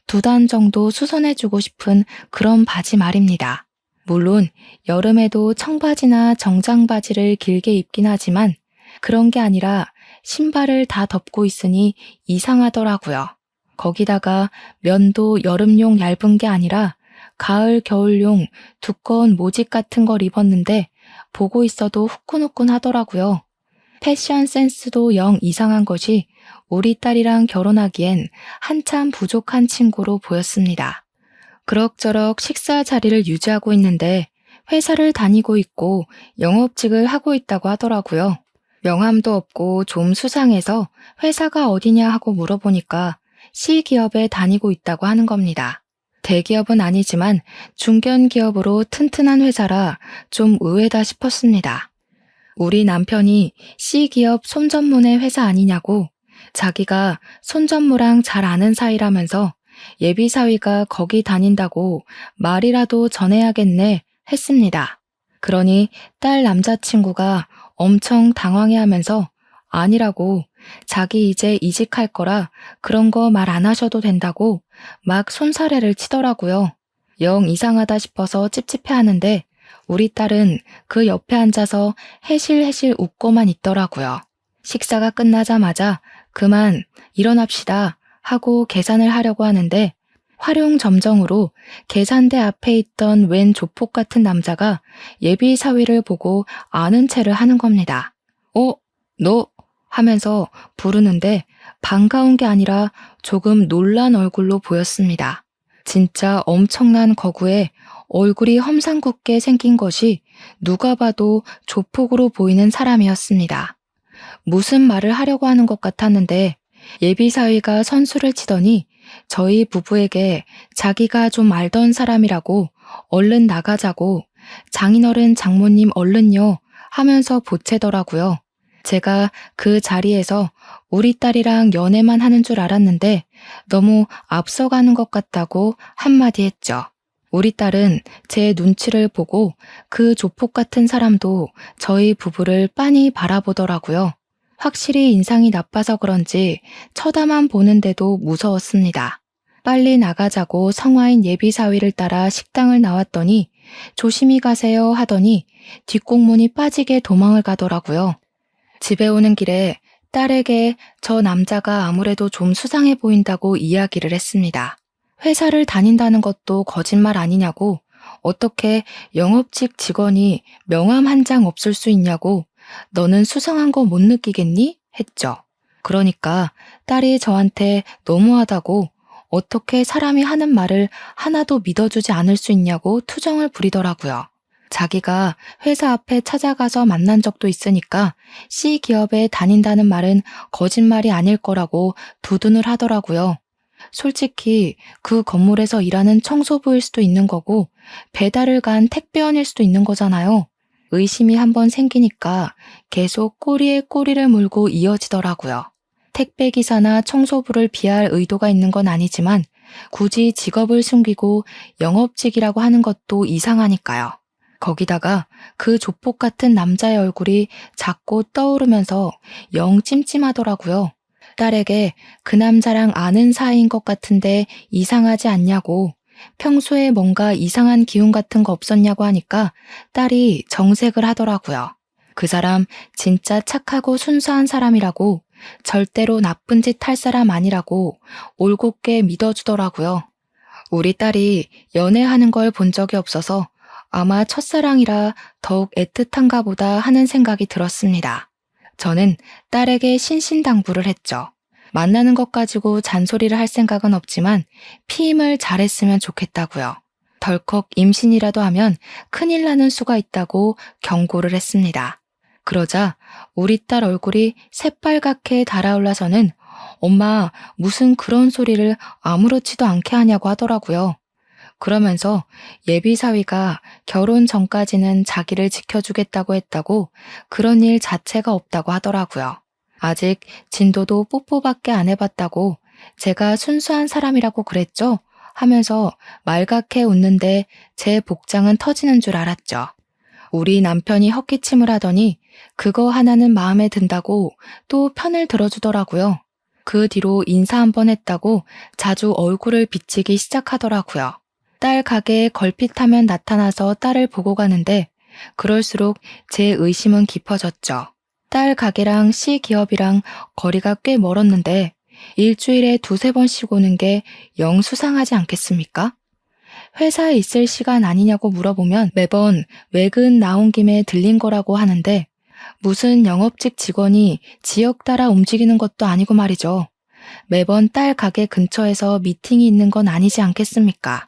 Speaker 1: 2단 정도 수선해주고 싶은 그런 바지 말입니다. 물론 여름에도 청바지나 정장바지를 길게 입긴 하지만 그런 게 아니라 신발을 다 덮고 있으니 이상하더라고요. 거기다가 면도 여름용 얇은 게 아니라 가을, 겨울용 두꺼운 모직 같은 걸 입었는데 보고 있어도 후끈후끈 하더라고요. 패션 센스도 영 이상한 것이 우리 딸이랑 결혼하기엔 한참 부족한 친구로 보였습니다. 그럭저럭 식사 자리를 유지하고 있는데 회사를 다니고 있고 영업직을 하고 있다고 하더라고요. 명함도 없고 좀 수상해서 회사가 어디냐 하고 물어보니까 C기업에 다니고 있다고 하는 겁니다. 대기업은 아니지만 중견기업으로 튼튼한 회사라 좀 의외다 싶었습니다. 우리 남편이 C기업 손전문의 회사 아니냐고 자기가 손전무랑 잘 아는 사이라면서 예비사위가 거기 다닌다고 말이라도 전해야겠네 했습니다. 그러니 딸 남자친구가 엄청 당황해하면서 아니라고 자기 이제 이직할 거라 그런 거 말 안 하셔도 된다고 막 손사래를 치더라고요. 영 이상하다 싶어서 찝찝해하는데 우리 딸은 그 옆에 앉아서 해실해실 웃고만 있더라고요. 식사가 끝나자마자 그만 일어납시다 하고 계산을 하려고 하는데 활용점정으로 계산대 앞에 있던 웬 조폭 같은 남자가 예비 사위를 보고 아는 체를 하는 겁니다. 너 하면서 부르는데 반가운 게 아니라 조금 놀란 얼굴로 보였습니다. 진짜 엄청난 거구에 얼굴이 험상궂게 생긴 것이 누가 봐도 조폭으로 보이는 사람이었습니다. 무슨 말을 하려고 하는 것 같았는데 예비사위가 선수를 치더니 저희 부부에게 자기가 좀 알던 사람이라고 얼른 나가자고 장인어른 장모님 얼른요 하면서 보채더라고요. 제가 그 자리에서 우리 딸이랑 연애만 하는 줄 알았는데 너무 앞서가는 것 같다고 한마디 했죠. 우리 딸은 제 눈치를 보고 그 조폭 같은 사람도 저희 부부를 빤히 바라보더라고요. 확실히 인상이 나빠서 그런지 쳐다만 보는데도 무서웠습니다. 빨리 나가자고 성화인 예비사위를 따라 식당을 나왔더니 조심히 가세요 하더니 뒷공문이 빠지게 도망을 가더라고요. 집에 오는 길에 딸에게 저 남자가 아무래도 좀 수상해 보인다고 이야기를 했습니다. 회사를 다닌다는 것도 거짓말 아니냐고, 어떻게 영업직 직원이 명함 한 장 없을 수 있냐고, 너는 수상한 거 못 느끼겠니? 했죠. 그러니까 딸이 저한테 너무하다고, 어떻게 사람이 하는 말을 하나도 믿어주지 않을 수 있냐고 투정을 부리더라고요. 자기가 회사 앞에 찾아가서 만난 적도 있으니까 C기업에 다닌다는 말은 거짓말이 아닐 거라고 두둔을 하더라고요. 솔직히 그 건물에서 일하는 청소부일 수도 있는 거고 배달을 간 택배원일 수도 있는 거잖아요. 의심이 한번 생기니까 계속 꼬리에 꼬리를 물고 이어지더라고요. 택배기사나 청소부를 비할 의도가 있는 건 아니지만 굳이 직업을 숨기고 영업직이라고 하는 것도 이상하니까요. 거기다가 그 조폭 같은 남자의 얼굴이 자꾸 떠오르면서 영 찜찜하더라고요. 딸에게 그 남자랑 아는 사이인 것 같은데 이상하지 않냐고, 평소에 뭔가 이상한 기운 같은 거 없었냐고 하니까 딸이 정색을 하더라고요. 그 사람 진짜 착하고 순수한 사람이라고, 절대로 나쁜 짓 할 사람 아니라고 올곧게 믿어주더라고요. 우리 딸이 연애하는 걸 본 적이 없어서 아마 첫사랑이라 더욱 애틋한가 보다 하는 생각이 들었습니다. 저는 딸에게 신신당부를 했죠. 만나는 것 가지고 잔소리를 할 생각은 없지만 피임을 잘했으면 좋겠다고요. 덜컥 임신이라도 하면 큰일 나는 수가 있다고 경고를 했습니다. 그러자 우리 딸 얼굴이 새빨갛게 달아올라서는 엄마, 무슨 그런 소리를 아무렇지도 않게 하냐고 하더라고요. 그러면서 예비사위가 결혼 전까지는 자기를 지켜주겠다고 했다고, 그런 일 자체가 없다고 하더라고요. 아직 진도도 뽀뽀밖에 안 해봤다고, 제가 순수한 사람이라고 그랬죠? 하면서 말갛게 웃는데 제 복장은 터지는 줄 알았죠. 우리 남편이 헛기침을 하더니 그거 하나는 마음에 든다고 또 편을 들어주더라고요. 그 뒤로 인사 한번 했다고 자주 얼굴을 비치기 시작하더라고요. 딸 가게에 걸핏하면 나타나서 딸을 보고 가는데 그럴수록 제 의심은 깊어졌죠. 딸 가게랑 C기업이랑 거리가 꽤 멀었는데 일주일에 두세 번씩 오는 게 영 수상하지 않겠습니까? 회사에 있을 시간 아니냐고 물어보면 매번 외근 나온 김에 들린 거라고 하는데 무슨 영업직 직원이 지역 따라 움직이는 것도 아니고 말이죠. 매번 딸 가게 근처에서 미팅이 있는 건 아니지 않겠습니까?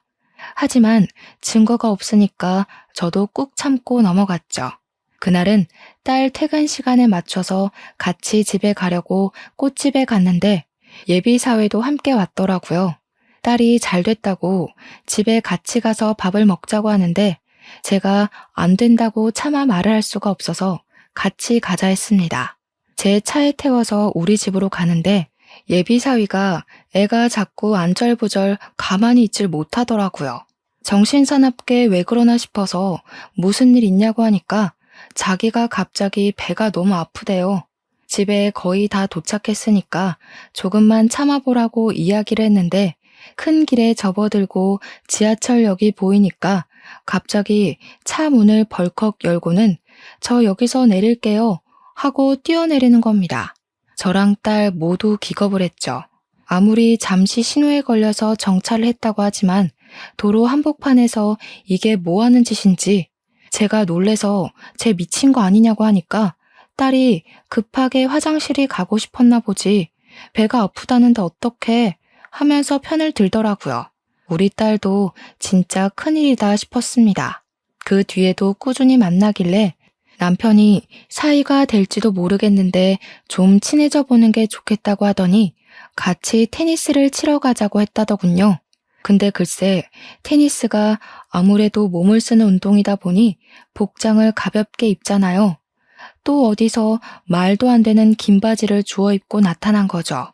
Speaker 1: 하지만 증거가 없으니까 저도 꾹 참고 넘어갔죠. 그날은 딸 퇴근 시간에 맞춰서 같이 집에 가려고 꽃집에 갔는데 예비사회도 함께 왔더라고요. 딸이 잘 됐다고 집에 같이 가서 밥을 먹자고 하는데 제가 안 된다고 차마 말을 할 수가 없어서 같이 가자 했습니다. 제 차에 태워서 우리 집으로 가는데 예비사위가 애가 자꾸 안절부절 가만히 있질 못하더라고요. 정신사납게 왜 그러나 싶어서 무슨 일 있냐고 하니까 자기가 갑자기 배가 너무 아프대요. 집에 거의 다 도착했으니까 조금만 참아보라고 이야기를 했는데 큰 길에 접어들고 지하철역이 보이니까 갑자기 차 문을 벌컥 열고는 저 여기서 내릴게요 하고 뛰어내리는 겁니다. 저랑 딸 모두 기겁을 했죠. 아무리 잠시 신호에 걸려서 정차를 했다고 하지만 도로 한복판에서 이게 뭐 하는 짓인지 제가 놀래서 쟤 미친 거 아니냐고 하니까 딸이 급하게 화장실이 가고 싶었나 보지 배가 아프다는데 어떡해 하면서 편을 들더라고요. 우리 딸도 진짜 큰일이다 싶었습니다. 그 뒤에도 꾸준히 만나길래 남편이 사이가 될지도 모르겠는데 좀 친해져 보는 게 좋겠다고 하더니 같이 테니스를 치러 가자고 했다더군요. 근데 글쎄 테니스가 아무래도 몸을 쓰는 운동이다 보니 복장을 가볍게 입잖아요. 또 어디서 말도 안 되는 긴 바지를 주워 입고 나타난 거죠.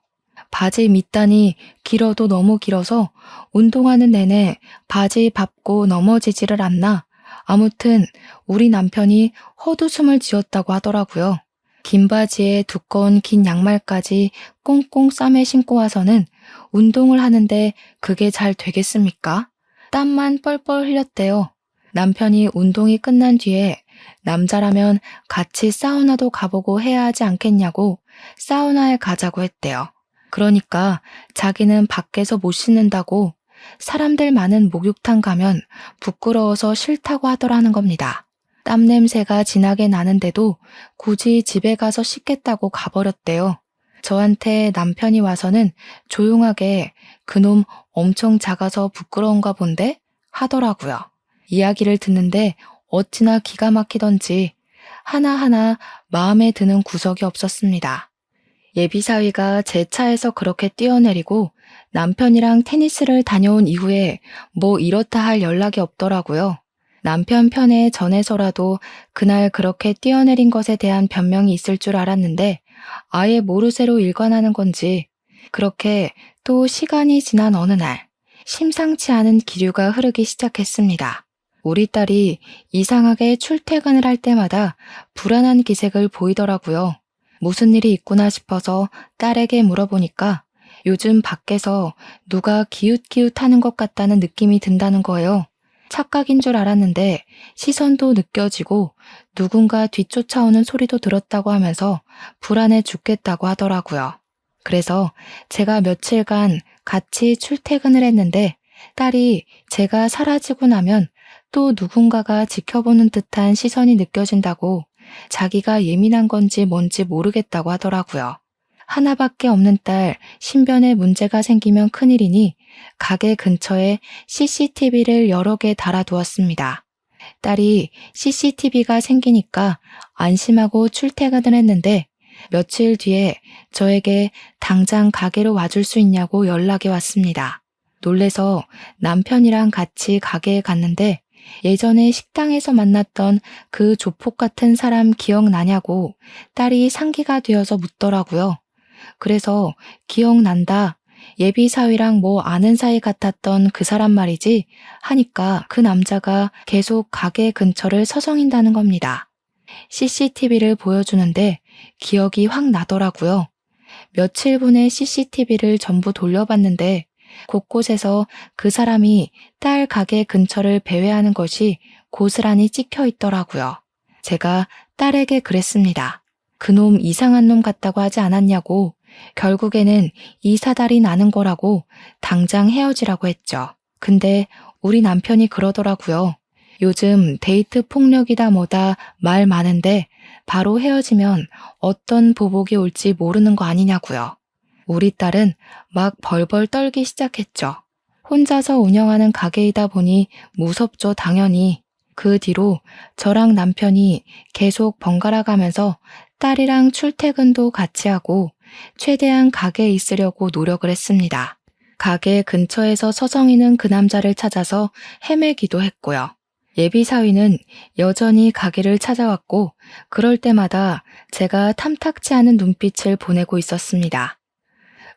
Speaker 1: 바지 밑단이 길어도 너무 길어서 운동하는 내내 바지 밟고 넘어지지를 않나. 아무튼 우리 남편이 헛웃음을 지었다고 하더라고요. 긴 바지에 두꺼운 긴 양말까지 꽁꽁 싸매 신고 와서는 운동을 하는데 그게 잘 되겠습니까? 땀만 뻘뻘 흘렸대요. 남편이 운동이 끝난 뒤에 남자라면 같이 사우나도 가보고 해야 하지 않겠냐고 사우나에 가자고 했대요. 그러니까 자기는 밖에서 못 씻는다고 사람들 많은 목욕탕 가면 부끄러워서 싫다고 하더라는 겁니다. 땀 냄새가 진하게 나는데도 굳이 집에 가서 씻겠다고 가버렸대요. 저한테 남편이 와서는 조용하게 그놈 엄청 작아서 부끄러운가 본데? 하더라고요. 이야기를 듣는데 어찌나 기가 막히던지 하나하나 마음에 드는 구석이 없었습니다. 예비사위가 제 차에서 그렇게 뛰어내리고 남편이랑 테니스를 다녀온 이후에 뭐 이렇다 할 연락이 없더라고요. 남편 편에 전해서라도 그날 그렇게 뛰어내린 것에 대한 변명이 있을 줄 알았는데 아예 모르쇠로 일관하는 건지 그렇게 또 시간이 지난 어느 날 심상치 않은 기류가 흐르기 시작했습니다. 우리 딸이 이상하게 출퇴근을 할 때마다 불안한 기색을 보이더라고요. 무슨 일이 있구나 싶어서 딸에게 물어보니까 요즘 밖에서 누가 기웃기웃하는 것 같다는 느낌이 든다는 거예요. 착각인 줄 알았는데 시선도 느껴지고 누군가 뒤쫓아오는 소리도 들었다고 하면서 불안해 죽겠다고 하더라고요. 그래서 제가 며칠간 같이 출퇴근을 했는데 딸이 제가 사라지고 나면 또 누군가가 지켜보는 듯한 시선이 느껴진다고 자기가 예민한 건지 뭔지 모르겠다고 하더라고요. 하나밖에 없는 딸 신변에 문제가 생기면 큰일이니 가게 근처에 CCTV를 여러 개 달아두었습니다. 딸이 CCTV가 생기니까 안심하고 출퇴근을 했는데 며칠 뒤에 저에게 당장 가게로 와줄 수 있냐고 연락이 왔습니다. 놀래서 남편이랑 같이 가게에 갔는데 예전에 식당에서 만났던 그 조폭 같은 사람 기억나냐고 딸이 상기가 되어서 묻더라고요. 그래서 기억난다. 예비사위랑 뭐 아는 사이 같았던 그 사람 말이지 하니까 그 남자가 계속 가게 근처를 서성인다는 겁니다. CCTV를 보여주는데 기억이 확 나더라고요. 며칠 분의 CCTV를 전부 돌려봤는데 곳곳에서 그 사람이 딸 가게 근처를 배회하는 것이 고스란히 찍혀 있더라고요. 제가 딸에게 그랬습니다. 그놈 이상한 놈 같다고 하지 않았냐고 결국에는 이 사달이 나는 거라고 당장 헤어지라고 했죠. 근데 우리 남편이 그러더라고요. 요즘 데이트 폭력이다 뭐다 말 많은데 바로 헤어지면 어떤 보복이 올지 모르는 거 아니냐고요. 우리 딸은 막 벌벌 떨기 시작했죠. 혼자서 운영하는 가게이다 보니 무섭죠, 당연히. 그 뒤로 저랑 남편이 계속 번갈아 가면서 딸이랑 출퇴근도 같이 하고 최대한 가게에 있으려고 노력을 했습니다. 가게 근처에서 서성이는 그 남자를 찾아서 헤매기도 했고요. 예비사위는 여전히 가게를 찾아왔고 그럴 때마다 제가 탐탁치 않은 눈빛을 보내고 있었습니다.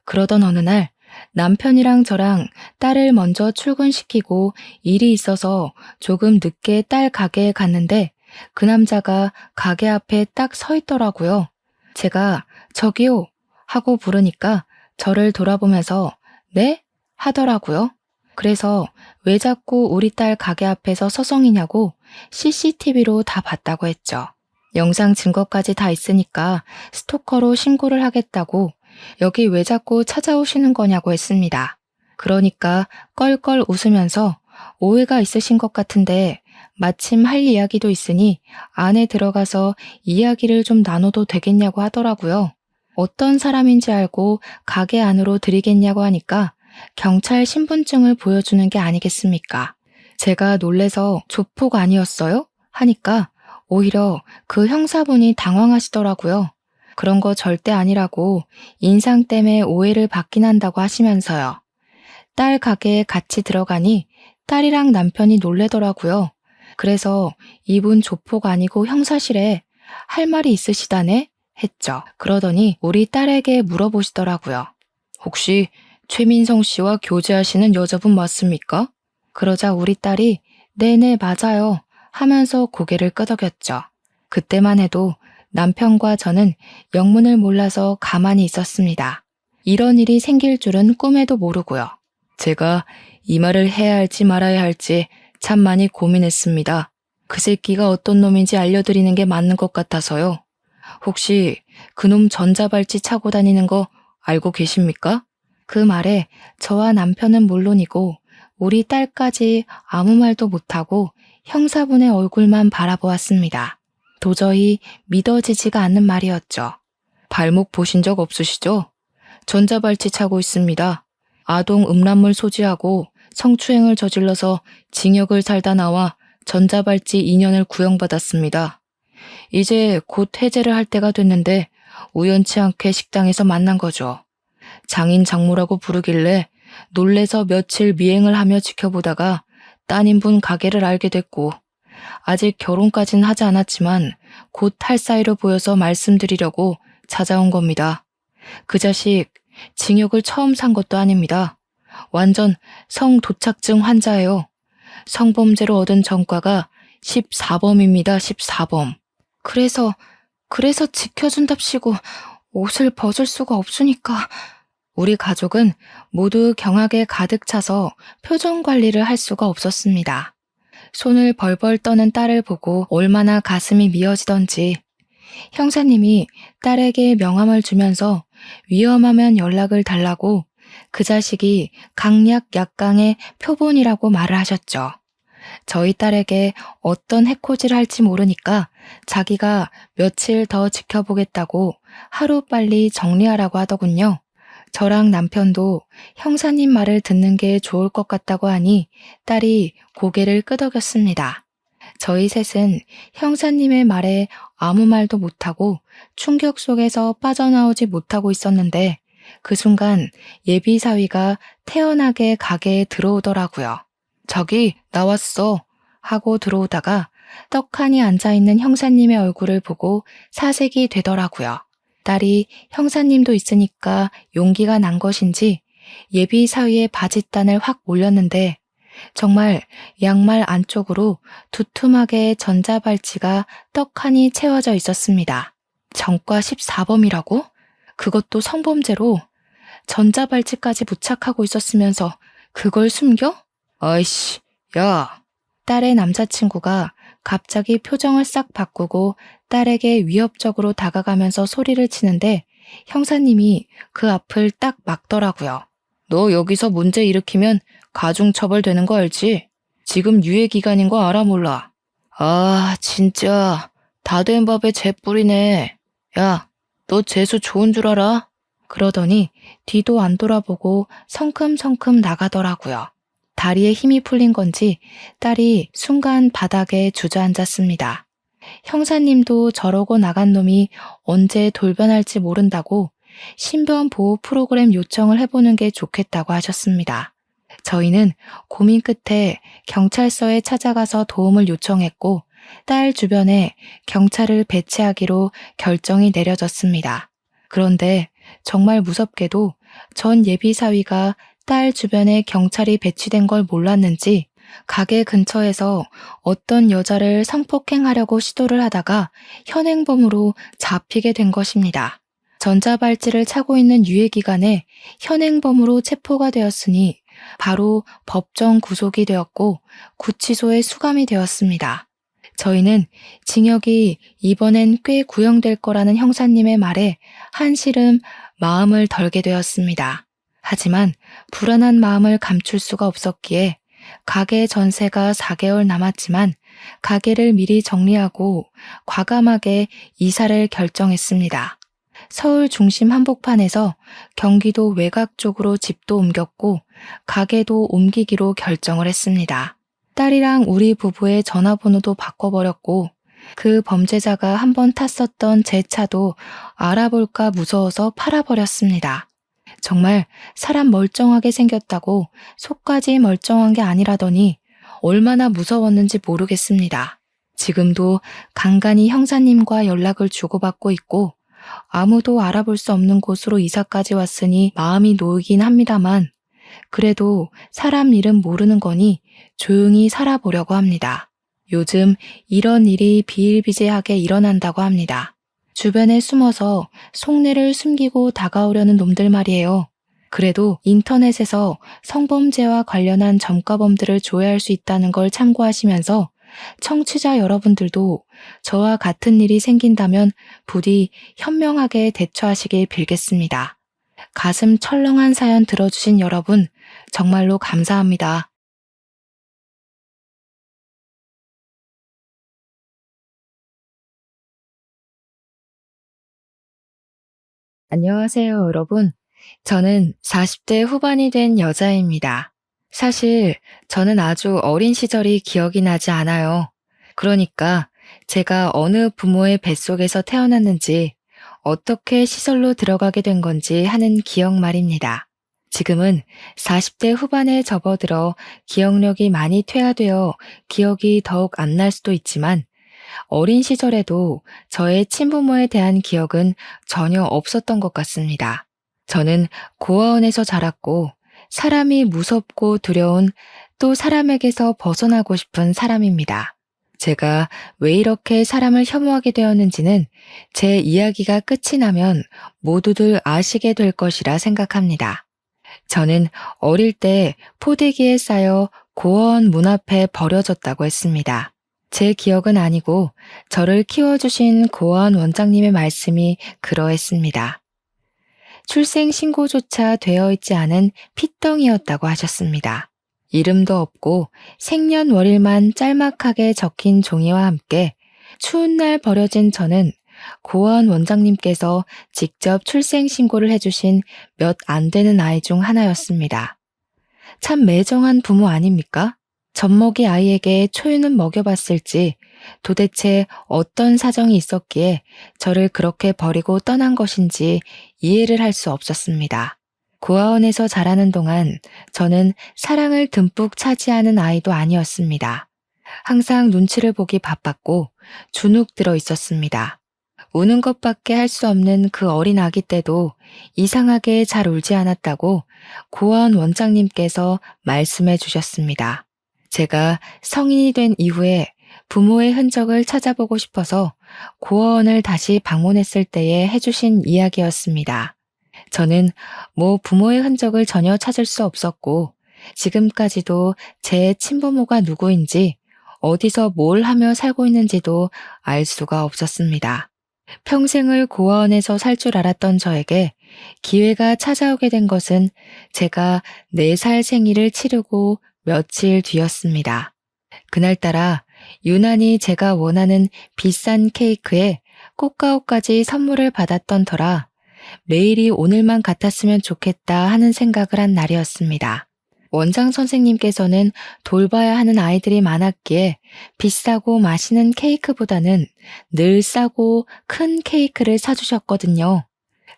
Speaker 1: 그러던 어느 날 남편이랑 저랑 딸을 먼저 출근시키고 일이 있어서 조금 늦게 딸 가게에 갔는데 그 남자가 가게 앞에 딱 서 있더라고요. 제가 저기요 하고 부르니까 저를 돌아보면서 네? 하더라고요. 그래서 왜 자꾸 우리 딸 가게 앞에서 서성이냐고 CCTV로 다 봤다고 했죠. 영상 증거까지 다 있으니까 스토커로 신고를 하겠다고 여기 왜 자꾸 찾아오시는 거냐고 했습니다. 그러니까 껄껄 웃으면서 오해가 있으신 것 같은데 마침 할 이야기도 있으니 안에 들어가서 이야기를 좀 나눠도 되겠냐고 하더라고요. 어떤 사람인지 알고 가게 안으로 들이겠냐고 하니까 경찰 신분증을 보여주는 게 아니겠습니까? 제가 놀래서 조폭 아니었어요? 하니까 오히려 그 형사분이 당황하시더라고요. 그런 거 절대 아니라고 인상 때문에 오해를 받긴 한다고 하시면서요. 딸 가게에 같이 들어가니 딸이랑 남편이 놀래더라고요. 그래서 이분 조폭 아니고 형사실에 할 말이 있으시다네? 했죠. 그러더니 우리 딸에게 물어보시더라고요. 혹시 최민성 씨와 교제하시는 여자분 맞습니까? 그러자 우리 딸이 네네 맞아요 하면서 고개를 끄덕였죠. 그때만 해도 남편과 저는 영문을 몰라서 가만히 있었습니다. 이런 일이 생길 줄은 꿈에도 모르고요. 제가 이 말을 해야 할지 말아야 할지 참 많이 고민했습니다. 그 새끼가 어떤 놈인지 알려드리는 게 맞는 것 같아서요. 혹시 그놈 전자발찌 차고 다니는 거 알고 계십니까? 그 말에 저와 남편은 물론이고 우리 딸까지 아무 말도 못하고 형사분의 얼굴만 바라보았습니다. 도저히 믿어지지가 않는 말이었죠. 발목 보신 적 없으시죠? 전자발찌 차고 있습니다. 아동 음란물 소지하고 성추행을 저질러서 징역을 살다 나와 전자발찌 2년을 구형받았습니다. 이제 곧 해제를 할 때가 됐는데 우연치 않게 식당에서 만난 거죠. 장인 장모라고 부르길래 놀래서 며칠 미행을 하며 지켜보다가 따님분 가게를 알게 됐고 아직 결혼까진 하지 않았지만 곧 할 사이로 보여서 말씀드리려고 찾아온 겁니다. 그 자식 징역을 처음 산 것도 아닙니다. 완전 성도착증 환자예요. 성범죄로 얻은 전과가 14범입니다. 14범. 그래서 지켜준답시고 옷을 벗을 수가 없으니까. 우리 가족은 모두 경악에 가득 차서 표정 관리를 할 수가 없었습니다. 손을 벌벌 떠는 딸을 보고 얼마나 가슴이 미어지던지 형사님이 딸에게 명함을 주면서 위험하면 연락을 달라고 그 자식이 강약 약강의 표본이라고 말을 하셨죠. 저희 딸에게 어떤 해코지를 할지 모르니까 자기가 며칠 더 지켜보겠다고 하루빨리 정리하라고 하더군요. 저랑 남편도 형사님 말을 듣는 게 좋을 것 같다고 하니 딸이 고개를 끄덕였습니다. 저희 셋은 형사님의 말에 아무 말도 못하고 충격 속에서 빠져나오지 못하고 있었는데 그 순간 예비사위가 태연하게 가게에 들어오더라고요. 저기 나왔어 하고 들어오다가 떡하니 앉아있는 형사님의 얼굴을 보고 사색이 되더라고요. 딸이 형사님도 있으니까 용기가 난 것인지 예비사위의 바짓단을 확 올렸는데 정말 양말 안쪽으로 두툼하게 전자발찌가 떡하니 채워져 있었습니다. 전과 14범이라고? 그것도 성범죄로 전자발찌까지 부착하고 있었으면서 그걸 숨겨? 아이씨, 야. 딸의 남자친구가 갑자기 표정을 싹 바꾸고 딸에게 위협적으로 다가가면서 소리를 치는데 형사님이 그 앞을 딱 막더라고요. 너 여기서 문제 일으키면 가중처벌 되는 거 알지? 지금 유예 기간인 거 알아 몰라? 아, 진짜 다 된 밥에 재 뿌리네. 야, 너 재수 좋은 줄 알아? 그러더니 뒤도 안 돌아보고 성큼성큼 나가더라고요. 다리에 힘이 풀린 건지 딸이 순간 바닥에 주저앉았습니다. 형사님도 저러고 나간 놈이 언제 돌변할지 모른다고 신변 보호 프로그램 요청을 해보는 게 좋겠다고 하셨습니다. 저희는 고민 끝에 경찰서에 찾아가서 도움을 요청했고 딸 주변에 경찰을 배치하기로 결정이 내려졌습니다. 그런데 정말 무섭게도 전 예비사위가 딸 주변에 경찰이 배치된 걸 몰랐는지 가게 근처에서 어떤 여자를 성폭행하려고 시도를 하다가 현행범으로 잡히게 된 것입니다. 전자발찌를 차고 있는 유예 기간에 현행범으로 체포가 되었으니 바로 법정 구속이 되었고 구치소에 수감이 되었습니다. 저희는 징역이 이번엔 꽤 구형될 거라는 형사님의 말에 한시름 마음을 덜게 되었습니다. 하지만 불안한 마음을 감출 수가 없었기에 가게 전세가 4개월 남았지만 가게를 미리 정리하고 과감하게 이사를 결정했습니다. 서울 중심 한복판에서 경기도 외곽 쪽으로 집도 옮겼고 가게도 옮기기로 결정을 했습니다. 딸이랑 우리 부부의 전화번호도 바꿔버렸고 그 범죄자가 한번 탔었던 제 차도 알아볼까 무서워서 팔아버렸습니다. 정말 사람 멀쩡하게 생겼다고 속까지 멀쩡한 게 아니라더니 얼마나 무서웠는지 모르겠습니다. 지금도 간간히 형사님과 연락을 주고받고 있고 아무도 알아볼 수 없는 곳으로 이사까지 왔으니 마음이 놓이긴 합니다만 그래도 사람 일은 모르는 거니 조용히 살아보려고 합니다. 요즘 이런 일이 비일비재하게 일어난다고 합니다. 주변에 숨어서 속내를 숨기고 다가오려는 놈들 말이에요. 그래도 인터넷에서 성범죄와 관련한 전과범들을 조회할 수 있다는 걸 참고하시면서 청취자 여러분들도 저와 같은 일이 생긴다면 부디 현명하게 대처하시길 빌겠습니다. 가슴 철렁한 사연 들어주신 여러분 정말로 감사합니다. 안녕하세요, 여러분. 저는 40대 후반이 된 여자입니다. 사실 저는 아주 어린 시절이 기억이 나지 않아요. 그러니까 제가 어느 부모의 뱃속에서 태어났는지 어떻게 시설로 들어가게 된 건지 하는 기억 말입니다. 지금은 40대 후반에 접어들어 기억력이 많이 퇴화되어 기억이 더욱 안 날 수도 있지만 어린 시절에도 저의 친부모에 대한 기억은 전혀 없었던 것 같습니다. 저는 고아원에서 자랐고 사람이 무섭고 두려운 또 사람에게서 벗어나고 싶은 사람입니다. 제가 왜 이렇게 사람을 혐오하게 되었는지는 제 이야기가 끝이 나면 모두들 아시게 될 것이라 생각합니다. 저는 어릴 때 포대기에 쌓여 고아원 문 앞에 버려졌다고 했습니다. 제 기억은 아니고 저를 키워주신 고아원 원장님의 말씀이 그러했습니다. 출생신고조차 되어 있지 않은 핏덩이였다고 하셨습니다. 이름도 없고 생년월일만 짤막하게 적힌 종이와 함께 추운 날 버려진 저는 고아원 원장님께서 직접 출생신고를 해주신 몇 안 되는 아이 중 하나였습니다. 참 매정한 부모 아닙니까? 젖먹이 아이에게 초유는 먹여봤을지 도대체 어떤 사정이 있었기에 저를 그렇게 버리고 떠난 것인지 이해를 할 수 없었습니다. 고아원에서 자라는 동안 저는 사랑을 듬뿍 차지하는 아이도 아니었습니다. 항상 눈치를 보기 바빴고 주눅 들어 있었습니다. 우는 것밖에 할 수 없는 그 어린 아기 때도 이상하게 잘 울지 않았다고 고아원 원장님께서 말씀해 주셨습니다. 제가 성인이 된 이후에 부모의 흔적을 찾아보고 싶어서 고아원을 다시 방문했을 때에 해주신 이야기였습니다. 저는 부모의 흔적을 전혀 찾을 수 없었고 지금까지도 제 친부모가 누구인지 어디서 뭘 하며 살고 있는지도 알 수가 없었습니다. 평생을 고아원에서 살 줄 알았던 저에게 기회가 찾아오게 된 것은 제가 4살 생일을 치르고 며칠 뒤였습니다. 그날따라 유난히 제가 원하는 비싼 케이크에 꽃가루까지 선물을 받았던 터라 매일이 오늘만 같았으면 좋겠다 하는 생각을 한 날이었습니다. 원장 선생님께서는 돌봐야 하는 아이들이 많았기에 비싸고 맛있는 케이크보다는 늘 싸고 큰 케이크를 사주셨거든요.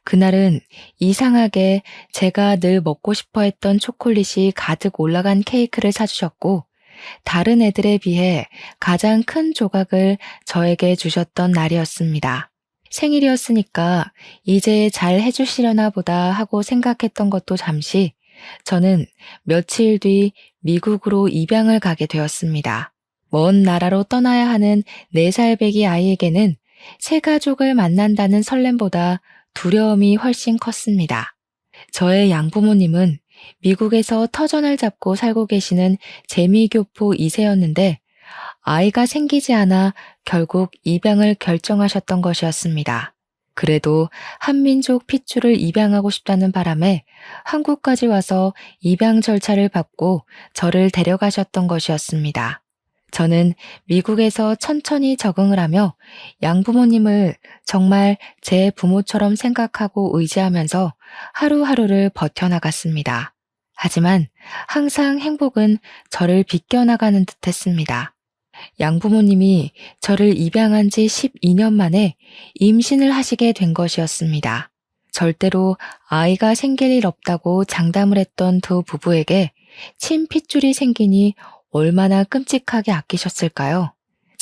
Speaker 1: 그날은 이상하게 제가 늘 먹고 싶어 했던 초콜릿이 가득 올라간 케이크를 사주셨고 다른 애들에 비해 가장 큰 조각을 저에게 주셨던 날이었습니다. 생일이었으니까 이제 잘 해주시려나 보다 하고 생각했던 것도 잠시 저는 며칠 뒤 미국으로 입양을 가게 되었습니다. 먼 나라로 떠나야 하는 4살 배기 아이에게는 새 가족을 만난다는 설렘보다 두려움이 훨씬 컸습니다. 저의 양부모님은 미국에서 터전을 잡고 살고 계시는 재미교포 2세였는데 아이가 생기지 않아 결국 입양을 결정하셨던 것이었습니다. 그래도 한민족 핏줄을 입양하고 싶다는 바람에 한국까지 와서 입양 절차를 밟고 저를 데려가셨던 것이었습니다. 저는 미국에서 천천히 적응을 하며 양부모님을 정말 제 부모처럼 생각하고 의지하면서 하루하루를 버텨나갔습니다. 하지만 항상 행복은 저를 비껴나가는 듯 했습니다. 양부모님이 저를 입양한 지 12년 만에 임신을 하시게 된 것이었습니다. 절대로 아이가 생길 일 없다고 장담을 했던 두 부부에게 친핏줄이 생기니 얼마나 끔찍하게 아끼셨을까요?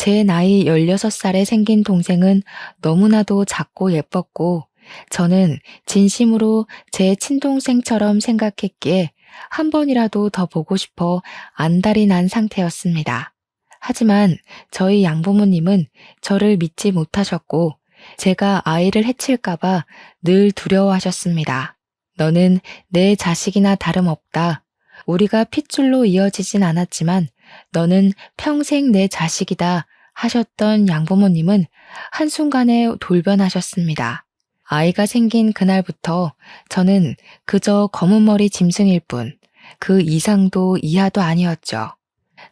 Speaker 1: 제 나이 16살에 생긴 동생은 너무나도 작고 예뻤고 저는 진심으로 제 친동생처럼 생각했기에 한 번이라도 더 보고 싶어 안달이 난 상태였습니다. 하지만 저희 양부모님은 저를 믿지 못하셨고 제가 아이를 해칠까봐 늘 두려워하셨습니다. 너는 내 자식이나 다름없다. 우리가 핏줄로 이어지진 않았지만 너는 평생 내 자식이다 하셨던 양부모님은 한순간에 돌변하셨습니다. 아이가 생긴 그날부터 저는 그저 검은 머리 짐승일 뿐 그 이상도 이하도 아니었죠.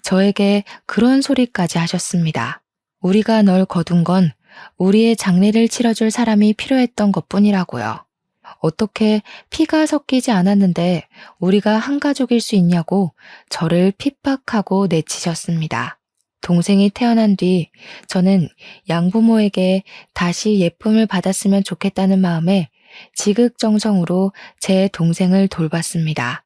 Speaker 1: 저에게 그런 소리까지 하셨습니다. 우리가 널 거둔 건 우리의 장례를 치러줄 사람이 필요했던 것뿐이라고요. 어떻게 피가 섞이지 않았는데 우리가 한 가족일 수 있냐고 저를 핍박하고 내치셨습니다. 동생이 태어난 뒤 저는 양부모에게 다시 예쁨을 받았으면 좋겠다는 마음에 지극정성으로 제 동생을 돌봤습니다.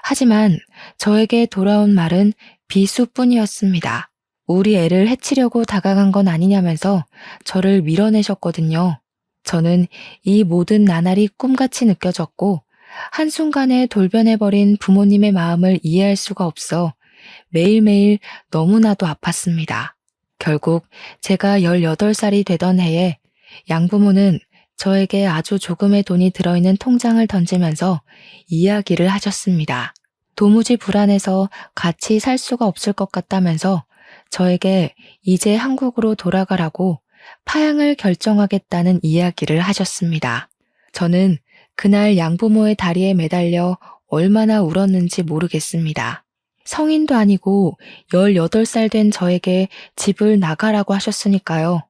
Speaker 1: 하지만 저에게 돌아온 말은 비수뿐이었습니다. 우리 애를 해치려고 다가간 건 아니냐면서 저를 밀어내셨거든요. 저는 이 모든 나날이 꿈같이 느껴졌고 한순간에 돌변해버린 부모님의 마음을 이해할 수가 없어 매일매일 너무나도 아팠습니다. 결국 제가 18살이 되던 해에 양부모는 저에게 아주 조금의 돈이 들어있는 통장을 던지면서 이야기를 하셨습니다. 도무지 불안해서 같이 살 수가 없을 것 같다면서 저에게 이제 한국으로 돌아가라고 파양을 결정하겠다는 이야기를 하셨습니다. 저는 그날 양부모의 다리에 매달려 얼마나 울었는지 모르겠습니다. 성인도 아니고 18살 된 저에게 집을 나가라고 하셨으니까요.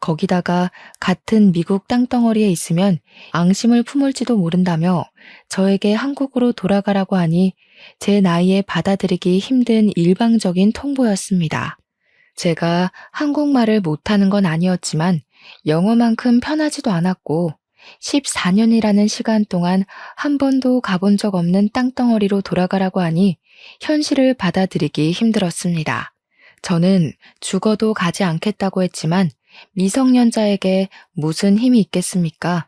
Speaker 1: 거기다가 같은 미국 땅덩어리에 있으면 앙심을 품을지도 모른다며 저에게 한국으로 돌아가라고 하니 제 나이에 받아들이기 힘든 일방적인 통보였습니다. 제가 한국말을 못하는 건 아니었지만 영어만큼 편하지도 않았고 14년이라는 시간 동안 한 번도 가본 적 없는 땅덩어리로 돌아가라고 하니 현실을 받아들이기 힘들었습니다. 저는 죽어도 가지 않겠다고 했지만 미성년자에게 무슨 힘이 있겠습니까?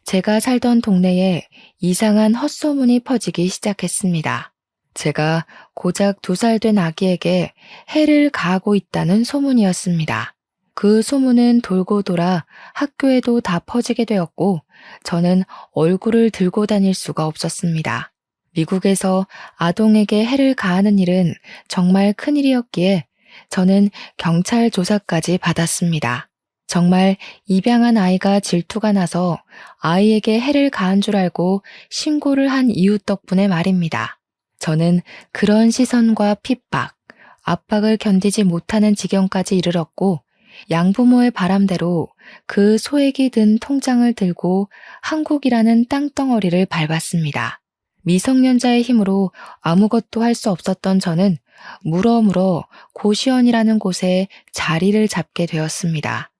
Speaker 1: 제가 살던 동네에 이상한 헛소문이 퍼지기 시작했습니다. 제가 고작 2살 된 아기에게 해를 가하고 있다는 소문이었습니다. 그 소문은 돌고 돌아 학교에도 다 퍼지게 되었고 저는 얼굴을 들고 다닐 수가 없었습니다. 미국에서 아동에게 해를 가하는 일은 정말 큰일이었기에 저는 경찰 조사까지 받았습니다. 정말 입양한 아이가 질투가 나서 아이에게 해를 가한 줄 알고 신고를 한 이유 덕분에 말입니다. 저는 그런 시선과 핍박, 압박을 견디지 못하는 지경까지 이르렀고 양부모의 바람대로 그 소액이 든 통장을 들고 한국이라는 땅덩어리를 밟았습니다. 미성년자의 힘으로 아무것도 할 수 없었던 저는 물어물어 고시원이라는 곳에 자리를 잡게 되었습니다.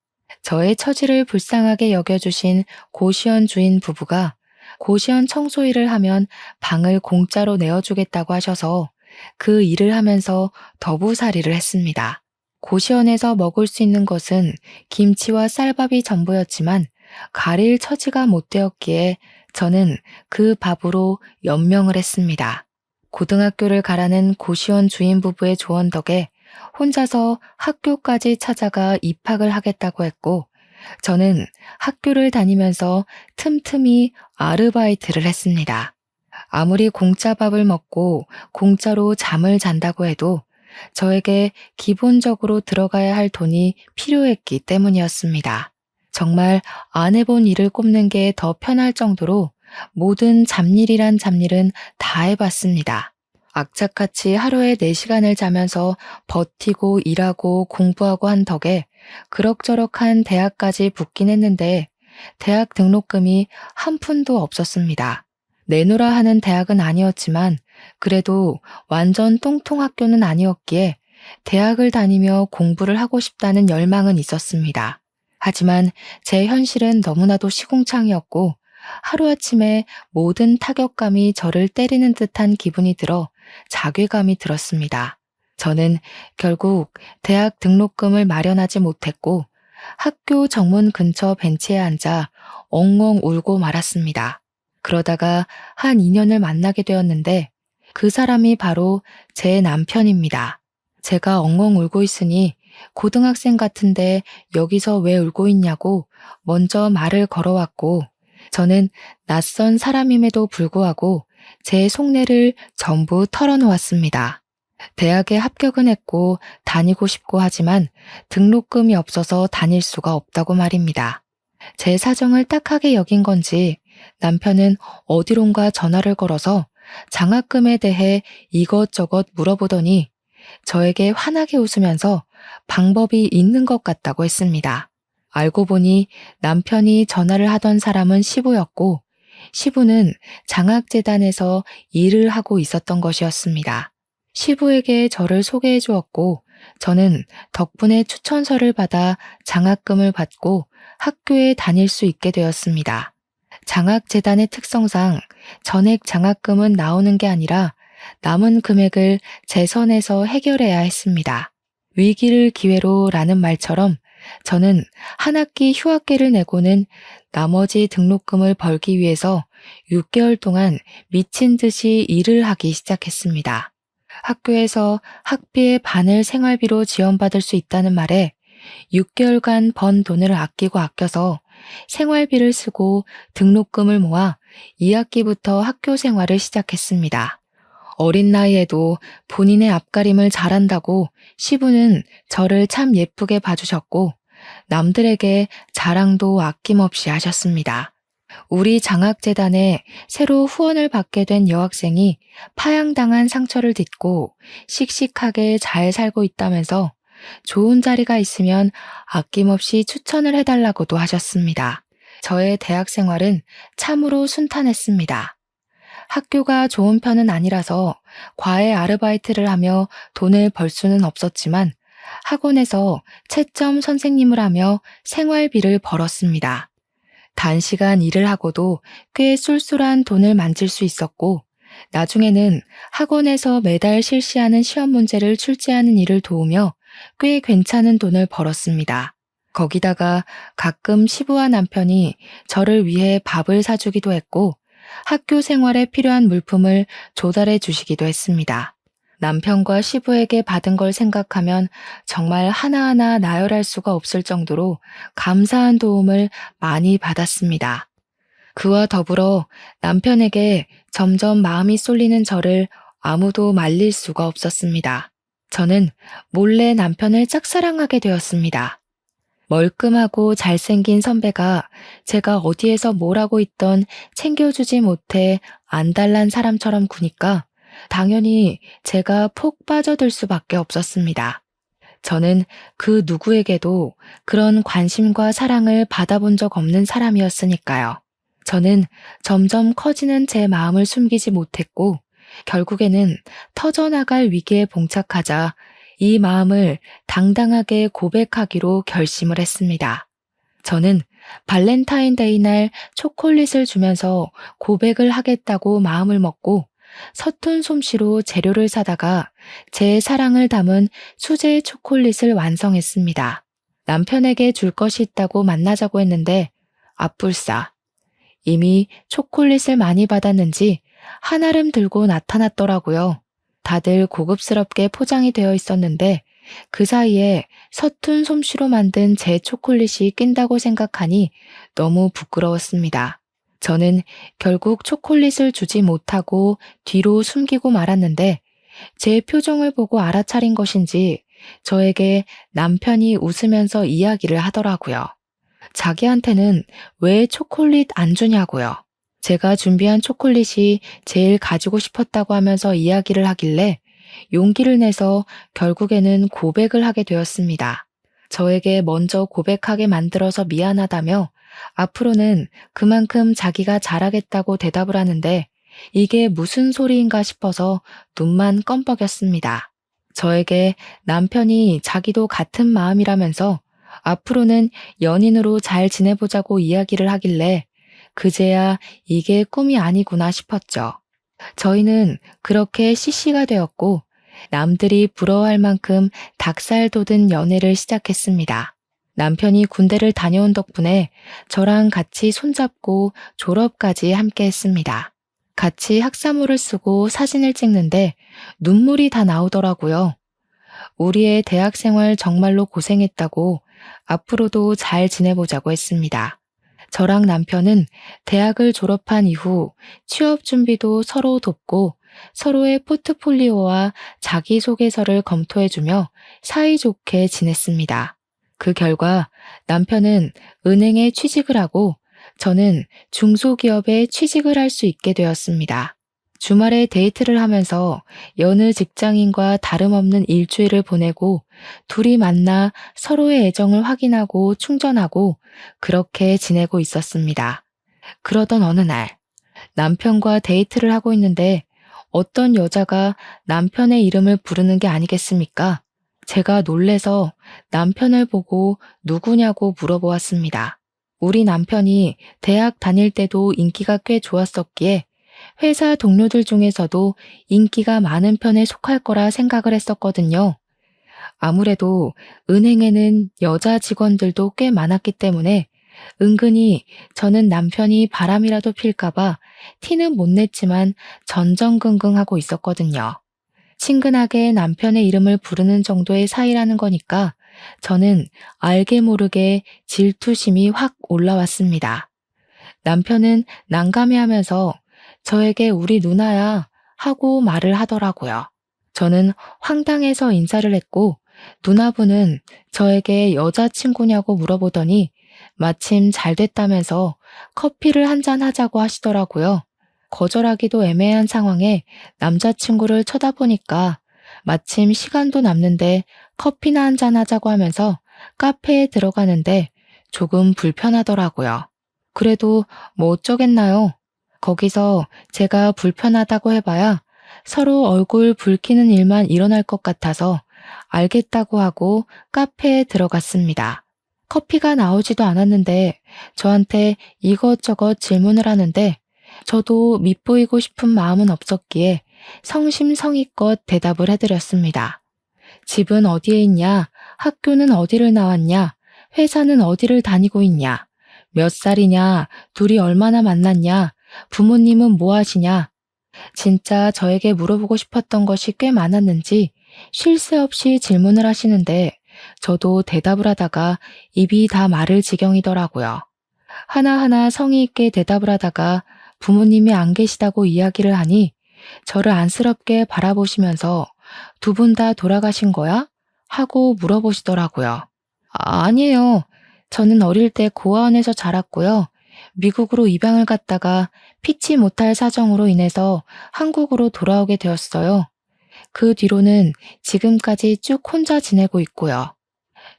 Speaker 1: 저의 처지를 불쌍하게 여겨주신 고시원 주인 부부가 고시원 청소 일을 하면 방을 공짜로 내어주겠다고 하셔서 그 일을 하면서 더부살이를 했습니다. 고시원에서 먹을 수 있는 것은 김치와 쌀밥이 전부였지만 가릴 처지가 못 되었기에 저는 그 밥으로 연명을 했습니다. 고등학교를 가라는 고시원 주인 부부의 조언 덕에 혼자서 학교까지 찾아가 입학을 하겠다고 했고 저는 학교를 다니면서 틈틈이 아르바이트를 했습니다. 아무리 공짜 밥을 먹고 공짜로 잠을 잔다고 해도 저에게 기본적으로 들어가야 할 돈이 필요했기 때문이었습니다. 정말 안 해본 일을 꼽는 게 더 편할 정도로 모든 잡일이란 잡일은 다 해봤습니다. 악착같이 하루에 4시간을 자면서 버티고 일하고 공부하고 한 덕에 그럭저럭한 대학까지 붙긴 했는데 대학 등록금이 한 푼도 없었습니다. 내놓으라 하는 대학은 아니었지만 그래도 완전 똥통 학교는 아니었기에 대학을 다니며 공부를 하고 싶다는 열망은 있었습니다. 하지만 제 현실은 너무나도 시궁창이었고 하루아침에 모든 타격감이 저를 때리는 듯한 기분이 들어 자괴감이 들었습니다. 저는 결국 대학 등록금을 마련하지 못했고 학교 정문 근처 벤치에 앉아 엉엉 울고 말았습니다. 그러다가 한 인연을 만나게 되었는데 그 사람이 바로 제 남편입니다. 제가 엉엉 울고 있으니 고등학생 같은데 여기서 왜 울고 있냐고 먼저 말을 걸어왔고 저는 낯선 사람임에도 불구하고 제 속내를 전부 털어놓았습니다. 대학에 합격은 했고 다니고 싶고 하지만 등록금이 없어서 다닐 수가 없다고 말입니다. 제 사정을 딱하게 여긴 건지 남편은 어디론가 전화를 걸어서 장학금에 대해 이것저것 물어보더니 저에게 환하게 웃으면서 방법이 있는 것 같다고 했습니다. 알고 보니 남편이 전화를 하던 사람은 시부였고 시부는 장학재단에서 일을 하고 있었던 것이었습니다. 시부에게 저를 소개해 주었고 저는 덕분에 추천서를 받아 장학금을 받고 학교에 다닐 수 있게 되었습니다. 장학재단의 특성상 전액 장학금은 나오는 게 아니라 남은 금액을 재선에서 해결해야 했습니다. 위기를 기회로 라는 말처럼 저는 한 학기 휴학계를 내고는 나머지 등록금을 벌기 위해서 6개월 동안 미친 듯이 일을 하기 시작했습니다. 학교에서 학비의 반을 생활비로 지원받을 수 있다는 말에 6개월간 번 돈을 아껴서 생활비를 쓰고 등록금을 모아 2학기부터 학교 생활을 시작했습니다. 어린 나이에도 본인의 앞가림을 잘한다고 시부는 저를 참 예쁘게 봐주셨고 남들에게 자랑도 아낌없이 하셨습니다. 우리 장학재단에 새로 후원을 받게 된 여학생이 파양당한 상처를 딛고 씩씩하게 잘 살고 있다면서 좋은 자리가 있으면 아낌없이 추천을 해달라고도 하셨습니다. 저의 대학 생활은 참으로 순탄했습니다. 학교가 좋은 편은 아니라서 과외 아르바이트를 하며 돈을 벌 수는 없었지만 학원에서 채점 선생님을 하며 생활비를 벌었습니다. 단시간 일을 하고도 꽤 쏠쏠한 돈을 만질 수 있었고 나중에는 학원에서 매달 실시하는 시험 문제를 출제하는 일을 도우며 꽤 괜찮은 돈을 벌었습니다. 거기다가 가끔 시부와 남편이 저를 위해 밥을 사주기도 했고 학교 생활에 필요한 물품을 조달해 주시기도 했습니다. 남편과 시부에게 받은 걸 생각하면 정말 하나하나 나열할 수가 없을 정도로 감사한 도움을 많이 받았습니다. 그와 더불어 남편에게 점점 마음이 쏠리는 저를 아무도 말릴 수가 없었습니다. 저는 몰래 남편을 짝사랑하게 되었습니다. 멀끔하고 잘생긴 선배가 제가 어디에서 뭘 하고 있던 챙겨주지 못해 안달난 사람처럼 구니까 당연히 제가 폭 빠져들 수밖에 없었습니다. 저는 그 누구에게도 그런 관심과 사랑을 받아본 적 없는 사람이었으니까요. 저는 점점 커지는 제 마음을 숨기지 못했고 결국에는 터져나갈 위기에 봉착하자 이 마음을 당당하게 고백하기로 결심을 했습니다. 저는 발렌타인데이 날 초콜릿을 주면서 고백을 하겠다고 마음을 먹고 서툰 솜씨로 재료를 사다가 제 사랑을 담은 수제 초콜릿을 완성했습니다. 남편에게 줄 것이 있다고 만나자고 했는데 앞불싸. 이미 초콜릿을 많이 받았는지 한알음 들고 나타났더라고요. 다들 고급스럽게 포장이 되어 있었는데 그 사이에 서툰 솜씨로 만든 제 초콜릿이 낀다고 생각하니 너무 부끄러웠습니다. 저는 결국 초콜릿을 주지 못하고 뒤로 숨기고 말았는데 제 표정을 보고 알아차린 것인지 저에게 남편이 웃으면서 이야기를 하더라고요. 자기한테는 왜 초콜릿 안 주냐고요. 제가 준비한 초콜릿이 제일 가지고 싶었다고 하면서 이야기를 하길래 용기를 내서 결국에는 고백을 하게 되었습니다. 저에게 먼저 고백하게 만들어서 미안하다며 앞으로는 그만큼 자기가 잘하겠다고 대답을 하는데 이게 무슨 소리인가 싶어서 눈만 껌뻑였습니다. 저에게 남편이 자기도 같은 마음이라면서 앞으로는 연인으로 잘 지내보자고 이야기를 하길래 그제야 이게 꿈이 아니구나 싶었죠. 저희는 그렇게 CC가 되었고 남들이 부러워할 만큼 닭살 돋은 연애를 시작했습니다. 남편이 군대를 다녀온 덕분에 저랑 같이 손잡고 졸업까지 함께 했습니다. 같이 학사모를 쓰고 사진을 찍는데 눈물이 다 나오더라고요. 우리의 대학 생활 정말로 고생했다고 앞으로도 잘 지내보자고 했습니다. 저랑 남편은 대학을 졸업한 이후 취업 준비도 서로 돕고 서로의 포트폴리오와 자기소개서를 검토해주며 사이좋게 지냈습니다. 그 결과 남편은 은행에 취직을 하고 저는 중소기업에 취직을 할 수 있게 되었습니다. 주말에 데이트를 하면서 여느 직장인과 다름없는 일주일을 보내고 둘이 만나 서로의 애정을 확인하고 충전하고 그렇게 지내고 있었습니다. 그러던 어느 날 남편과 데이트를 하고 있는데 어떤 여자가 남편의 이름을 부르는 게 아니겠습니까? 제가 놀래서 남편을 보고 누구냐고 물어보았습니다. 우리 남편이 대학 다닐 때도 인기가 꽤 좋았었기에 회사 동료들 중에서도 인기가 많은 편에 속할 거라 생각을 했었거든요. 아무래도 은행에는 여자 직원들도 꽤 많았기 때문에 은근히 저는 남편이 바람이라도 필까봐 티는 못 냈지만 전전긍긍하고 있었거든요. 친근하게 남편의 이름을 부르는 정도의 사이라는 거니까 저는 알게 모르게 질투심이 확 올라왔습니다. 남편은 난감해하면서 저에게 우리 누나야 하고 말을 하더라고요. 저는 황당해서 인사를 했고 누나분은 저에게 여자친구냐고 물어보더니 마침 잘 됐다면서 커피를 한잔 하자고 하시더라고요. 거절하기도 애매한 상황에 남자친구를 쳐다보니까 마침 시간도 남는데 커피나 한잔 하자고 하면서 카페에 들어가는데 조금 불편하더라고요. 그래도 뭐 어쩌겠나요? 거기서 제가 불편하다고 해봐야 서로 얼굴 붉히는 일만 일어날 것 같아서 알겠다고 하고 카페에 들어갔습니다. 커피가 나오지도 않았는데 저한테 이것저것 질문을 하는데 저도 밉보이고 싶은 마음은 없었기에 성심성의껏 대답을 해드렸습니다. 집은 어디에 있냐? 학교는 어디를 나왔냐? 회사는 어디를 다니고 있냐? 몇 살이냐? 둘이 얼마나 만났냐? 부모님은 뭐 하시냐? 진짜 저에게 물어보고 싶었던 것이 꽤 많았는지 쉴 새 없이 질문을 하시는데 저도 대답을 하다가 입이 다 마를 지경이더라고요. 하나하나 성의 있게 대답을 하다가 부모님이 안 계시다고 이야기를 하니 저를 안쓰럽게 바라보시면서 두 분 다 돌아가신 거야? 하고 물어보시더라고요. 아니에요. 저는 어릴 때 고아원에서 자랐고요. 미국으로 입양을 갔다가 피치 못할 사정으로 인해서 한국으로 돌아오게 되었어요. 그 뒤로는 지금까지 쭉 혼자 지내고 있고요.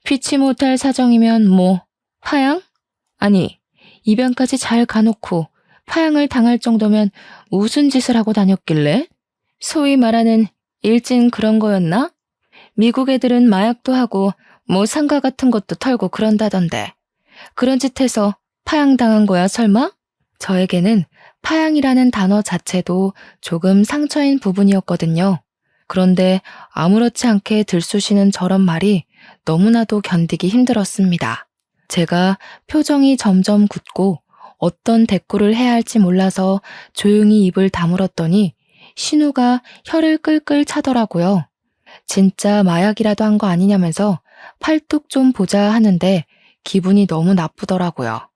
Speaker 1: 피치 못할 사정이면 뭐 파양? 아니, 입양까지 잘 가놓고 파양을 당할 정도면 무슨 짓을 하고 다녔길래? 소위 말하는 일진 그런 거였나? 미국 애들은 마약도 하고 뭐 상가 같은 것도 털고 그런다던데. 그런 짓 해서 파양당한 거야 설마? 저에게는 파양이라는 단어 자체도 조금 상처인 부분이었거든요. 그런데 아무렇지 않게 들쑤시는 저런 말이 너무나도 견디기 힘들었습니다. 제가 표정이 점점 굳고 어떤 대꾸를 해야 할지 몰라서 조용히 입을 다물었더니 신우가 혀를 끌끌 차더라고요. 진짜 마약이라도 한 거 아니냐면서 팔뚝 좀 보자 하는데 기분이 너무 나쁘더라고요.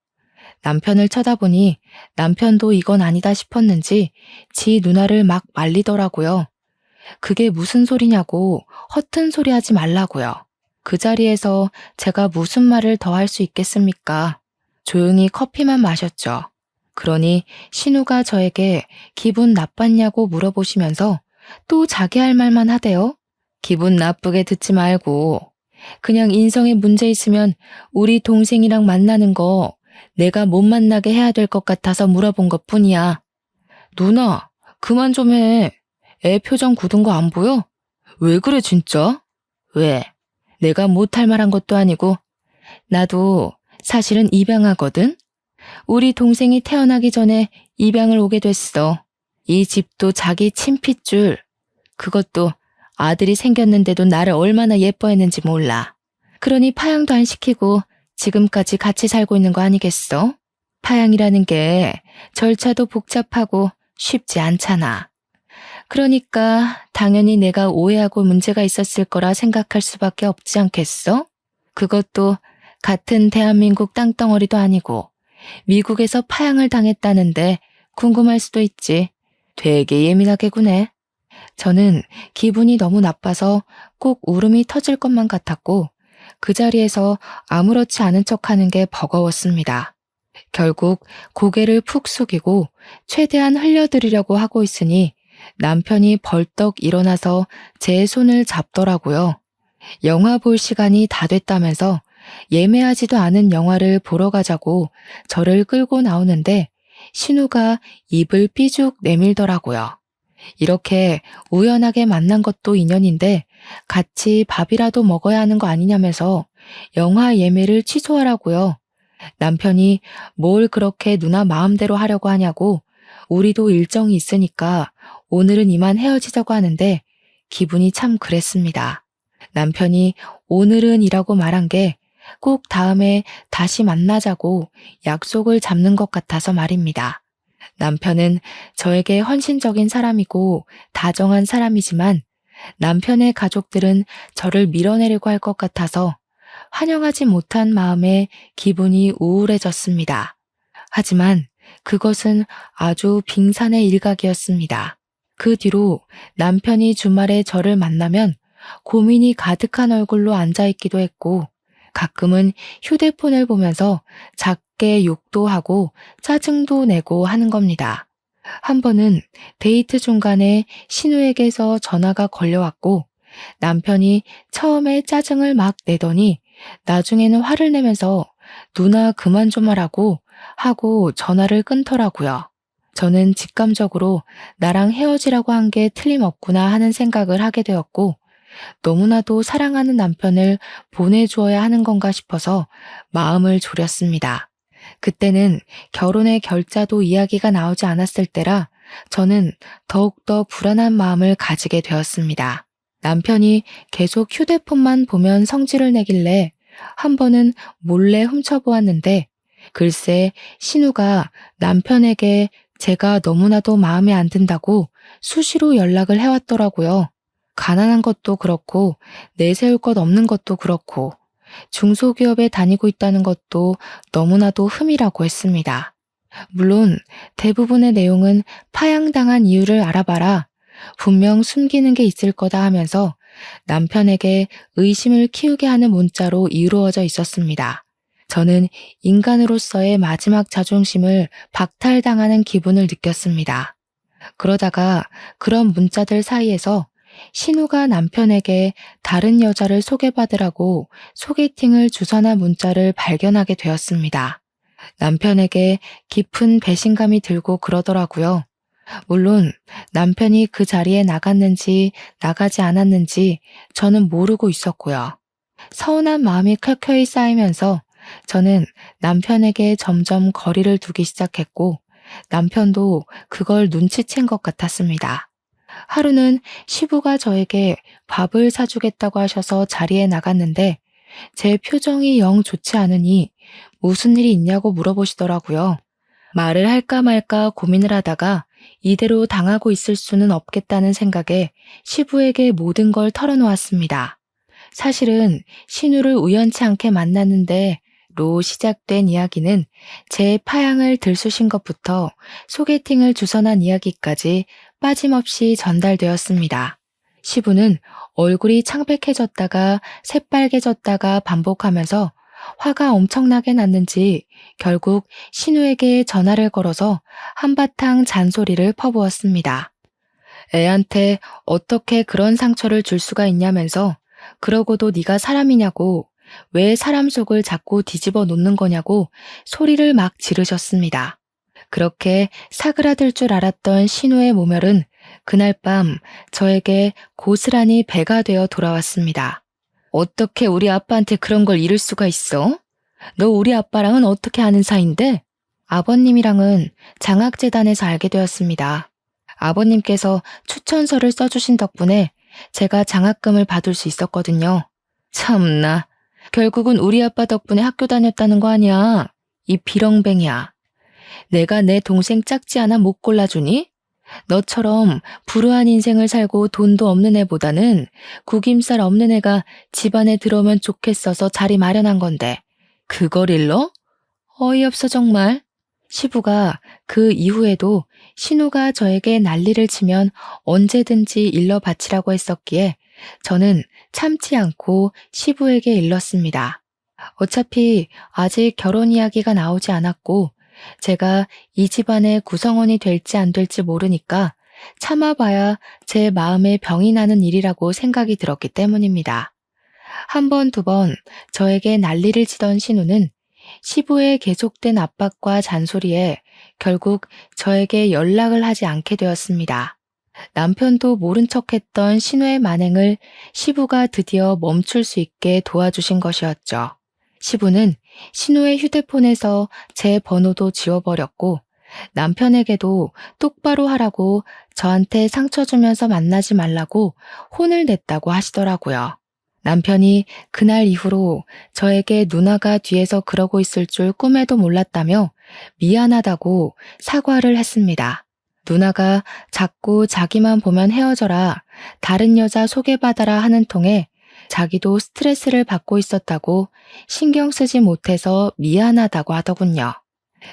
Speaker 1: 남편을 쳐다보니 남편도 이건 아니다 싶었는지 지 누나를 막 말리더라고요. 그게 무슨 소리냐고 허튼 소리 하지 말라고요. 그 자리에서 제가 무슨 말을 더 할 수 있겠습니까? 조용히 커피만 마셨죠. 그러니 신우가 저에게 기분 나빴냐고 물어보시면서 또 자기 할 말만 하대요. 기분 나쁘게 듣지 말고 그냥 인성에 문제 있으면 우리 동생이랑 만나는 거 내가 못 만나게 해야 될 것 같아서 물어본 것뿐이야. 누나, 그만 좀 해. 애 표정 굳은 거 안 보여? 왜 그래 진짜? 왜? 내가 못할 말한 것도 아니고 나도 사실은 입양하거든? 우리 동생이 태어나기 전에 입양을 오게 됐어. 이 집도 자기 친핏줄. 그것도 아들이 생겼는데도 나를 얼마나 예뻐했는지 몰라. 그러니 파양도 안 시키고 지금까지 같이 살고 있는 거 아니겠어? 파양이라는 게 절차도 복잡하고 쉽지 않잖아. 그러니까 당연히 내가 오해하고 문제가 있었을 거라 생각할 수밖에 없지 않겠어? 그것도 같은 대한민국 땅덩어리도 아니고 미국에서 파양을 당했다는데 궁금할 수도 있지. 되게 예민하게 구네. 저는 기분이 너무 나빠서 꼭 울음이 터질 것만 같았고 그 자리에서 아무렇지 않은 척하는 게 버거웠습니다. 결국 고개를 푹 숙이고 최대한 흘려들이려고 하고 있으니 남편이 벌떡 일어나서 제 손을 잡더라고요. 영화 볼 시간이 다 됐다면서 예매하지도 않은 영화를 보러 가자고 저를 끌고 나오는데 신우가 입을 삐죽 내밀더라고요. 이렇게 우연하게 만난 것도 인연인데 같이 밥이라도 먹어야 하는 거 아니냐면서 영화 예매를 취소하라고요. 남편이 뭘 그렇게 누나 마음대로 하려고 하냐고 우리도 일정이 있으니까 오늘은 이만 헤어지자고 하는데 기분이 참 그랬습니다. 남편이 오늘은 이라고 말한 게 꼭 다음에 다시 만나자고 약속을 잡는 것 같아서 말입니다. 남편은 저에게 헌신적인 사람이고 다정한 사람이지만 남편의 가족들은 저를 밀어내려고 할 것 같아서 환영하지 못한 마음에 기분이 우울해졌습니다. 하지만 그것은 아주 빙산의 일각이었습니다. 그 뒤로 남편이 주말에 저를 만나면 고민이 가득한 얼굴로 앉아있기도 했고 가끔은 휴대폰을 보면서 작게 욕도 하고 짜증도 내고 하는 겁니다. 한 번은 데이트 중간에 신우에게서 전화가 걸려왔고 남편이 처음에 짜증을 막 내더니 나중에는 화를 내면서 누나 그만 좀 하라고 하고 전화를 끊더라고요. 저는 직감적으로 나랑 헤어지라고 한 게 틀림없구나 하는 생각을 하게 되었고 너무나도 사랑하는 남편을 보내주어야 하는 건가 싶어서 마음을 졸였습니다. 그때는 결혼의 결자도 이야기가 나오지 않았을 때라 저는 더욱더 불안한 마음을 가지게 되었습니다. 남편이 계속 휴대폰만 보면 성질을 내길래 한 번은 몰래 훔쳐보았는데 글쎄 신우가 남편에게 제가 너무나도 마음에 안 든다고 수시로 연락을 해왔더라고요. 가난한 것도 그렇고 내세울 것 없는 것도 그렇고 중소기업에 다니고 있다는 것도 너무나도 흠이라고 했습니다. 물론 대부분의 내용은 파양당한 이유를 알아봐라. 분명 숨기는 게 있을 거다 하면서 남편에게 의심을 키우게 하는 문자로 이루어져 있었습니다. 저는 인간으로서의 마지막 자존심을 박탈당하는 기분을 느꼈습니다. 그러다가 그런 문자들 사이에서 신우가 남편에게 다른 여자를 소개받으라고 소개팅을 주선한 문자를 발견하게 되었습니다. 남편에게 깊은 배신감이 들고 그러더라고요. 물론 남편이 그 자리에 나갔는지 나가지 않았는지 저는 모르고 있었고요. 서운한 마음이 켜켜이 쌓이면서 저는 남편에게 점점 거리를 두기 시작했고 남편도 그걸 눈치챈 것 같았습니다. 하루는 시부가 저에게 밥을 사주겠다고 하셔서 자리에 나갔는데 제 표정이 영 좋지 않으니 무슨 일이 있냐고 물어보시더라고요. 말을 할까 말까 고민을 하다가 이대로 당하고 있을 수는 없겠다는 생각에 시부에게 모든 걸 털어놓았습니다. 사실은 신우를 우연치 않게 만났는데 로 시작된 이야기는 제 파양을 들쑤신 것부터 소개팅을 주선한 이야기까지 빠짐없이 전달되었습니다. 시부는 얼굴이 창백해졌다가 새빨개졌다가 반복하면서 화가 엄청나게 났는지 결국 신우에게 전화를 걸어서 한바탕 잔소리를 퍼부었습니다. 애한테 어떻게 그런 상처를 줄 수가 있냐면서 그러고도 네가 사람이냐고 왜 사람 속을 자꾸 뒤집어 놓는 거냐고 소리를 막 지르셨습니다. 그렇게 사그라들 줄 알았던 신우의 모멸은 그날 밤 저에게 고스란히 배가 되어 돌아왔습니다. 어떻게 우리 아빠한테 그런 걸 이럴 수가 있어? 너 우리 아빠랑은 어떻게 아는 사이인데? 아버님이랑은 장학재단에서 알게 되었습니다. 아버님께서 추천서를 써주신 덕분에 제가 장학금을 받을 수 있었거든요. 참나. 결국은 우리 아빠 덕분에 학교 다녔다는 거 아니야. 이 비렁뱅이야. 내가 내 동생 짝지 하나 못 골라주니? 너처럼 불우한 인생을 살고 돈도 없는 애보다는 구김살 없는 애가 집안에 들어오면 좋겠어서 자리 마련한 건데 그걸 일러? 어이없어 정말. 시부가 그 이후에도 신우가 저에게 난리를 치면 언제든지 일러 바치라고 했었기에 저는 참지 않고 시부에게 일렀습니다. 어차피 아직 결혼 이야기가 나오지 않았고 제가 이 집안의 구성원이 될지 안 될지 모르니까 참아봐야 제 마음에 병이 나는 일이라고 생각이 들었기 때문입니다. 한 번, 두 번 저에게 난리를 치던 신우는 시부의 계속된 압박과 잔소리에 결국 저에게 연락을 하지 않게 되었습니다. 남편도 모른 척했던 신우의 만행을 시부가 드디어 멈출 수 있게 도와주신 것이었죠. 시부는 신우의 휴대폰에서 제 번호도 지워버렸고 남편에게도 똑바로 하라고 저한테 상처 주면서 만나지 말라고 혼을 냈다고 하시더라고요. 남편이 그날 이후로 저에게 누나가 뒤에서 그러고 있을 줄 꿈에도 몰랐다며 미안하다고 사과를 했습니다. 누나가 자꾸 자기만 보면 헤어져라, 다른 여자 소개받아라 하는 통에 자기도 스트레스를 받고 있었다고 신경 쓰지 못해서 미안하다고 하더군요.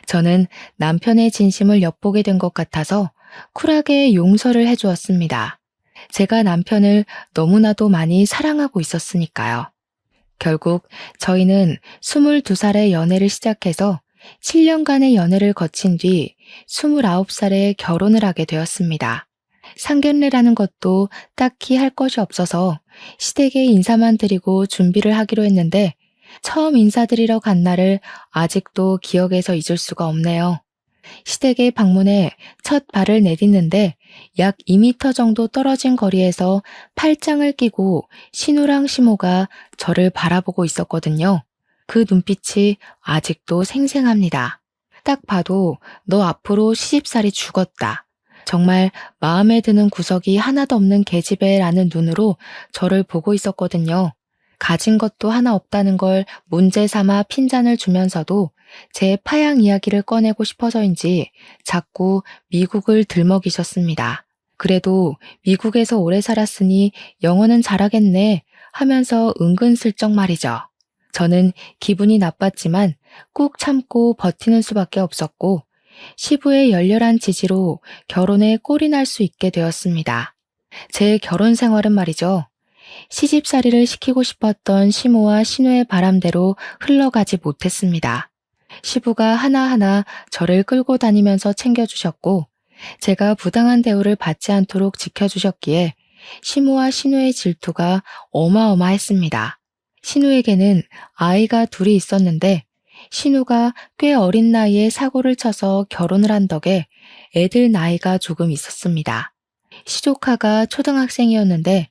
Speaker 1: 저는 남편의 진심을 엿보게 된 것 같아서 쿨하게 용서를 해주었습니다. 제가 남편을 너무나도 많이 사랑하고 있었으니까요. 결국 저희는 22살에 연애를 시작해서 7년간의 연애를 거친 뒤 29살에 결혼을 하게 되었습니다. 상견례라는 것도 딱히 할 것이 없어서 시댁에 인사만 드리고 준비를 하기로 했는데 처음 인사드리러 간 날을 아직도 기억에서 잊을 수가 없네요. 시댁에 방문해 첫 발을 내딛는데 약 2m 정도 떨어진 거리에서 팔짱을 끼고 신우랑 시모가 저를 바라보고 있었거든요. 그 눈빛이 아직도 생생합니다. 딱 봐도 너 앞으로 시집살이 죽었다. 정말 마음에 드는 구석이 하나도 없는 계집애라는 눈으로 저를 보고 있었거든요. 가진 것도 하나 없다는 걸 문제 삼아 핀잔을 주면서도 제 파양 이야기를 꺼내고 싶어서인지 자꾸 미국을 들먹이셨습니다. 그래도 미국에서 오래 살았으니 영어는 잘하겠네 하면서 은근슬쩍 말이죠. 저는 기분이 나빴지만 꾹 참고 버티는 수밖에 없었고 시부의 열렬한 지지로 결혼에 꼴이 날 수 있게 되었습니다. 제 결혼 생활은 말이죠. 시집살이를 시키고 싶었던 시모와 신우의 바람대로 흘러가지 못했습니다. 시부가 하나하나 저를 끌고 다니면서 챙겨주셨고 제가 부당한 대우를 받지 않도록 지켜주셨기에 시모와 신우의 질투가 어마어마했습니다. 신우에게는 아이가 둘이 있었는데 신우가 꽤 어린 나이에 사고를 쳐서 결혼을 한 덕에 애들 나이가 조금 있었습니다. 시조카가 초등학생이었는데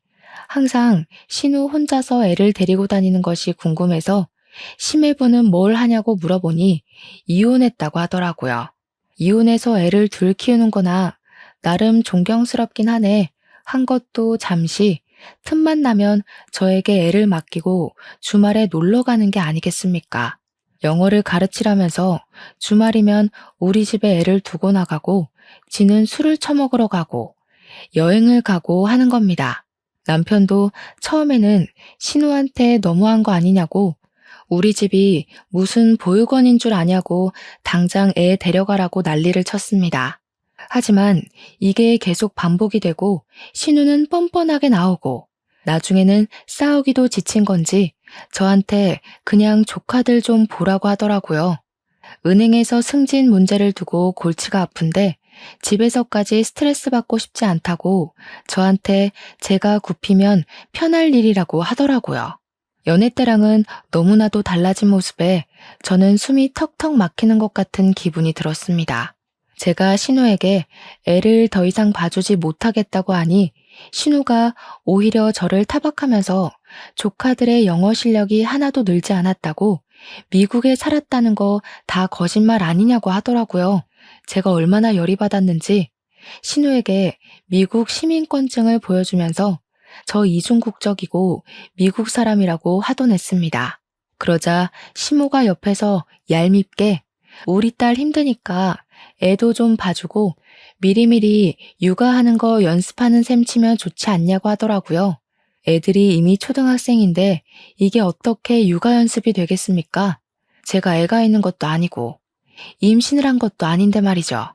Speaker 1: 항상 신우 혼자서 애를 데리고 다니는 것이 궁금해서 심해부는 뭘 하냐고 물어보니 이혼했다고 하더라고요. 이혼해서 애를 둘 키우는 거나 나름 존경스럽긴 하네 한 것도 잠시 틈만 나면 저에게 애를 맡기고 주말에 놀러 가는 게 아니겠습니까? 영어를 가르치라면서 주말이면 우리 집에 애를 두고 나가고 지는 술을 처먹으러 가고 여행을 가고 하는 겁니다. 남편도 처음에는 신우한테 너무한 거 아니냐고 우리 집이 무슨 보육원인 줄 아냐고 당장 애 데려가라고 난리를 쳤습니다. 하지만 이게 계속 반복이 되고 신우는 뻔뻔하게 나오고 나중에는 싸우기도 지친 건지 저한테 그냥 조카들 좀 보라고 하더라고요. 은행에서 승진 문제를 두고 골치가 아픈데 집에서까지 스트레스 받고 싶지 않다고 저한테 제가 굽히면 편할 일이라고 하더라고요. 연애 때랑은 너무나도 달라진 모습에 저는 숨이 턱턱 막히는 것 같은 기분이 들었습니다. 제가 신우에게 애를 더 이상 봐주지 못하겠다고 하니 신우가 오히려 저를 타박하면서 조카들의 영어 실력이 하나도 늘지 않았다고 미국에 살았다는 거 다 거짓말 아니냐고 하더라고요. 제가 얼마나 열이 받았는지 신우에게 미국 시민권증을 보여주면서 저 이중국적이고 미국 사람이라고 화도냈습니다. 그러자 시모가 옆에서 얄밉게 우리 딸 힘드니까 애도 좀 봐주고 미리미리 육아하는 거 연습하는 셈 치면 좋지 않냐고 하더라고요. 애들이 이미 초등학생인데 이게 어떻게 육아 연습이 되겠습니까? 제가 애가 있는 것도 아니고 임신을 한 것도 아닌데 말이죠.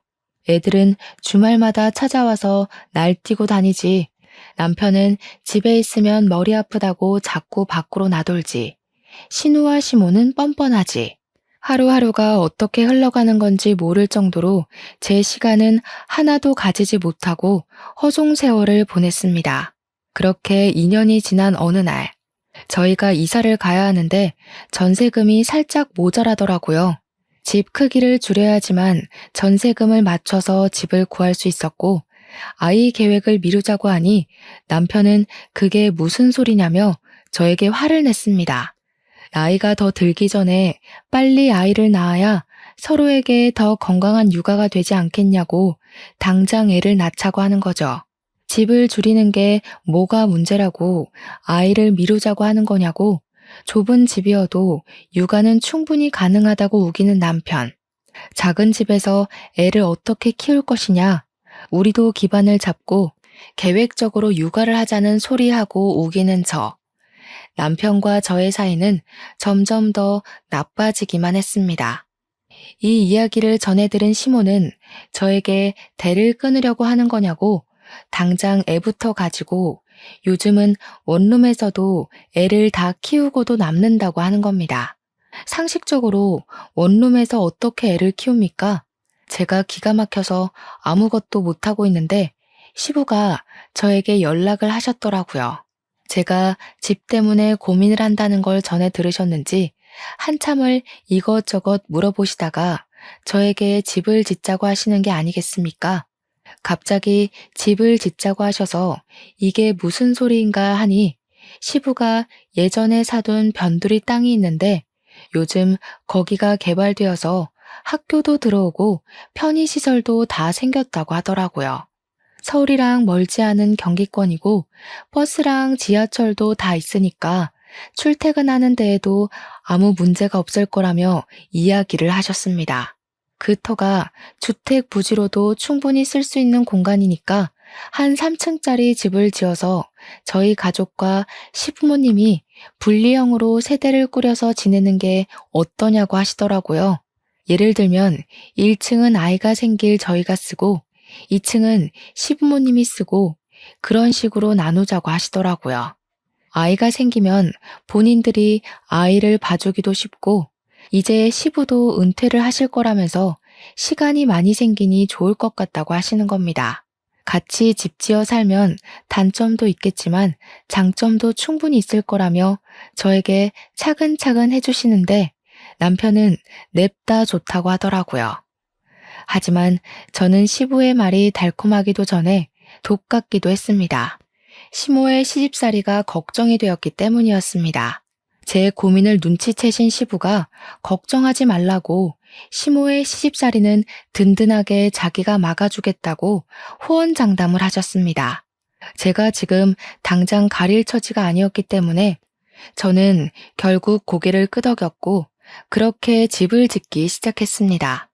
Speaker 1: 애들은 주말마다 찾아와서 날뛰고 다니지. 남편은 집에 있으면 머리 아프다고 자꾸 밖으로 나돌지. 신우와 시모는 뻔뻔하지. 하루하루가 어떻게 흘러가는 건지 모를 정도로 제 시간은 하나도 가지지 못하고 허송 세월을 보냈습니다. 그렇게 2년이 지난 어느 날, 저희가 이사를 가야 하는데 전세금이 살짝 모자라더라고요. 집 크기를 줄여야지만 전세금을 맞춰서 집을 구할 수 있었고, 아이 계획을 미루자고 하니 남편은 그게 무슨 소리냐며 저에게 화를 냈습니다. 나이가 더 들기 전에 빨리 아이를 낳아야 서로에게 더 건강한 육아가 되지 않겠냐고 당장 애를 낳자고 하는 거죠. 집을 줄이는 게 뭐가 문제라고 아이를 미루자고 하는 거냐고 좁은 집이어도 육아는 충분히 가능하다고 우기는 남편. 작은 집에서 애를 어떻게 키울 것이냐. 우리도 기반을 잡고 계획적으로 육아를 하자는 소리하고 우기는 저. 남편과 저의 사이는 점점 더 나빠지기만 했습니다. 이 이야기를 전해들은 시모는 저에게 대를 끊으려고 하는 거냐고 당장 애부터 가지고 요즘은 원룸에서도 애를 다 키우고도 남는다고 하는 겁니다. 상식적으로 원룸에서 어떻게 애를 키웁니까? 제가 기가 막혀서 아무것도 못하고 있는데 시부가 저에게 연락을 하셨더라고요. 제가 집 때문에 고민을 한다는 걸 전해 들으셨는지 한참을 이것저것 물어보시다가 저에게 집을 짓자고 하시는 게 아니겠습니까? 갑자기 집을 짓자고 하셔서 이게 무슨 소리인가 하니 시부가 예전에 사둔 변두리 땅이 있는데 요즘 거기가 개발되어서 학교도 들어오고 편의시설도 다 생겼다고 하더라고요. 서울이랑 멀지 않은 경기권이고 버스랑 지하철도 다 있으니까 출퇴근하는 데에도 아무 문제가 없을 거라며 이야기를 하셨습니다. 그 터가 주택 부지로도 충분히 쓸 수 있는 공간이니까 한 3층짜리 집을 지어서 저희 가족과 시부모님이 분리형으로 세대를 꾸려서 지내는 게 어떠냐고 하시더라고요. 예를 들면 1층은 아이가 생길 저희가 쓰고 2층은 시부모님이 쓰고 그런 식으로 나누자고 하시더라고요. 아이가 생기면 본인들이 아이를 봐주기도 쉽고 이제 시부도 은퇴를 하실 거라면서 시간이 많이 생기니 좋을 것 같다고 하시는 겁니다. 같이 집 지어 살면 단점도 있겠지만 장점도 충분히 있을 거라며 저에게 차근차근 해주시는데 남편은 냅다 좋다고 하더라고요. 하지만 저는 시부의 말이 달콤하기도 전에 독 같기도 했습니다. 시모의 시집살이가 걱정이 되었기 때문이었습니다. 제 고민을 눈치채신 시부가 걱정하지 말라고 시모의 시집살이는 든든하게 자기가 막아주겠다고 호언장담을 하셨습니다. 제가 지금 당장 가릴 처지가 아니었기 때문에 저는 결국 고개를 끄덕였고 그렇게 집을 짓기 시작했습니다.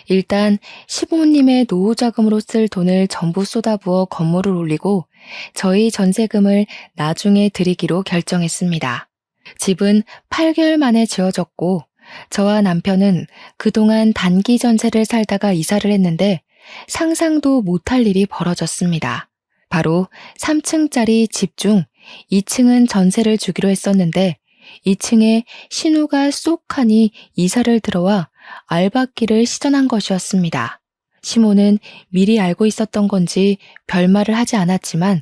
Speaker 1: 일단 시부모님의 노후자금으로 쓸 돈을 전부 쏟아부어 건물을 올리고 저희 전세금을 나중에 드리기로 결정했습니다. 집은 8개월 만에 지어졌고 저와 남편은 그동안 단기 전세를 살다가 이사를 했는데 상상도 못할 일이 벌어졌습니다. 바로 3층짜리 집 중 2층은 전세를 주기로 했었는데 2층에 신우가 쏙하니 이사를 들어와 알박기를 시전한 것이었습니다. 시모는 미리 알고 있었던 건지 별말을 하지 않았지만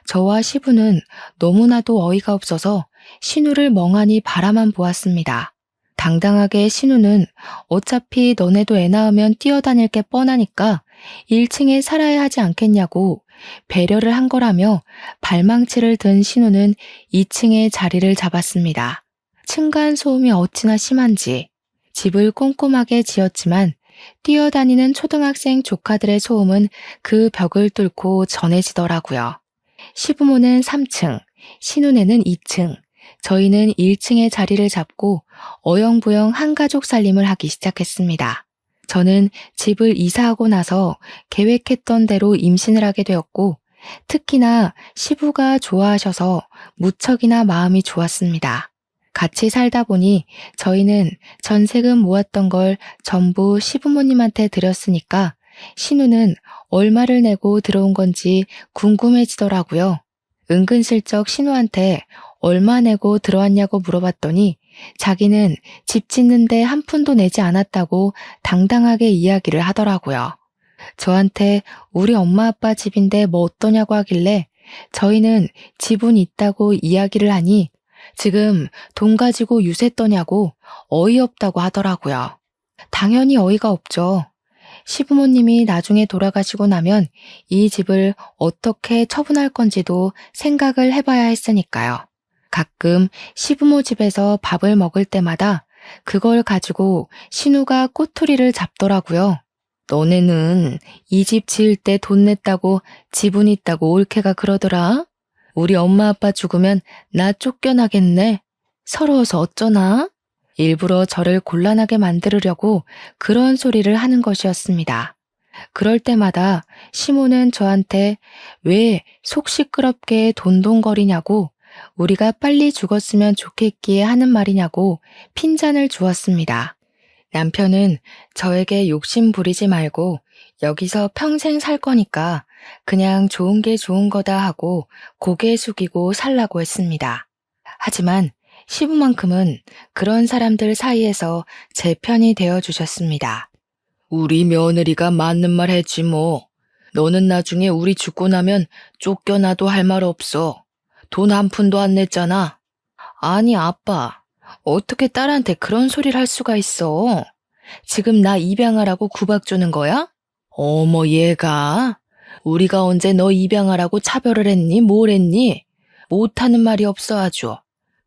Speaker 1: 저와 시부는 너무나도 어이가 없어서 신우를 멍하니 바라만 보았습니다. 당당하게 신우는 어차피 너네도 애 낳으면 뛰어다닐 게 뻔하니까 1층에 살아야 하지 않겠냐고 배려를 한 거라며 발망치를 든 신우는 2층에 자리를 잡았습니다. 층간소음이 어찌나 심한지 집을 꼼꼼하게 지었지만 뛰어다니는 초등학생 조카들의 소음은 그 벽을 뚫고 전해지더라고요. 시부모는 3층, 신우네는 2층, 저희는 1층에 자리를 잡고 어영부영 한가족 살림을 하기 시작했습니다. 저는 집을 이사하고 나서 계획했던 대로 임신을 하게 되었고, 특히나 시부가 좋아하셔서 무척이나 마음이 좋았습니다. 같이 살다 보니 저희는 전세금 모았던 걸 전부 시부모님한테 드렸으니까 신우는 얼마를 내고 들어온 건지 궁금해지더라고요. 은근슬쩍 신우한테 얼마 내고 들어왔냐고 물어봤더니 자기는 집 짓는데 한 푼도 내지 않았다고 당당하게 이야기를 하더라고요. 저한테 우리 엄마 아빠 집인데 뭐 어떠냐고 하길래 저희는 집은 있다고 이야기를 하니 지금 돈 가지고 유세 떠냐고 어이없다고 하더라고요. 당연히 어이가 없죠. 시부모님이 나중에 돌아가시고 나면 이 집을 어떻게 처분할 건지도 생각을 해봐야 했으니까요. 가끔 시부모 집에서 밥을 먹을 때마다 그걸 가지고 신우가 꼬투리를 잡더라고요. 너네는 이 집 지을 때 돈 냈다고 지분 있다고 올케가 그러더라. 우리 엄마 아빠 죽으면 나 쫓겨나겠네. 서러워서 어쩌나? 일부러 저를 곤란하게 만들으려고 그런 소리를 하는 것이었습니다. 그럴 때마다 시모는 저한테 왜 속 시끄럽게 돈돈거리냐고, 우리가 빨리 죽었으면 좋겠기에 하는 말이냐고 핀잔을 주었습니다. 남편은 저에게 욕심 부리지 말고 여기서 평생 살 거니까 그냥 좋은 게 좋은 거다 하고 고개 숙이고 살라고 했습니다. 하지만 시부만큼은 그런 사람들 사이에서 제 편이 되어주셨습니다. 우리 며느리가 맞는 말 했지 뭐. 너는 나중에 우리 죽고 나면 쫓겨나도 할 말 없어. 돈 한 푼도 안 냈잖아. 아니 아빠, 어떻게 딸한테 그런 소리를 할 수가 있어? 지금 나 입양하라고 구박 주는 거야? 어머 얘가, 우리가 언제 너 입양하라고 차별을 했니? 뭘 했니? 못하는 말이 없어 아주.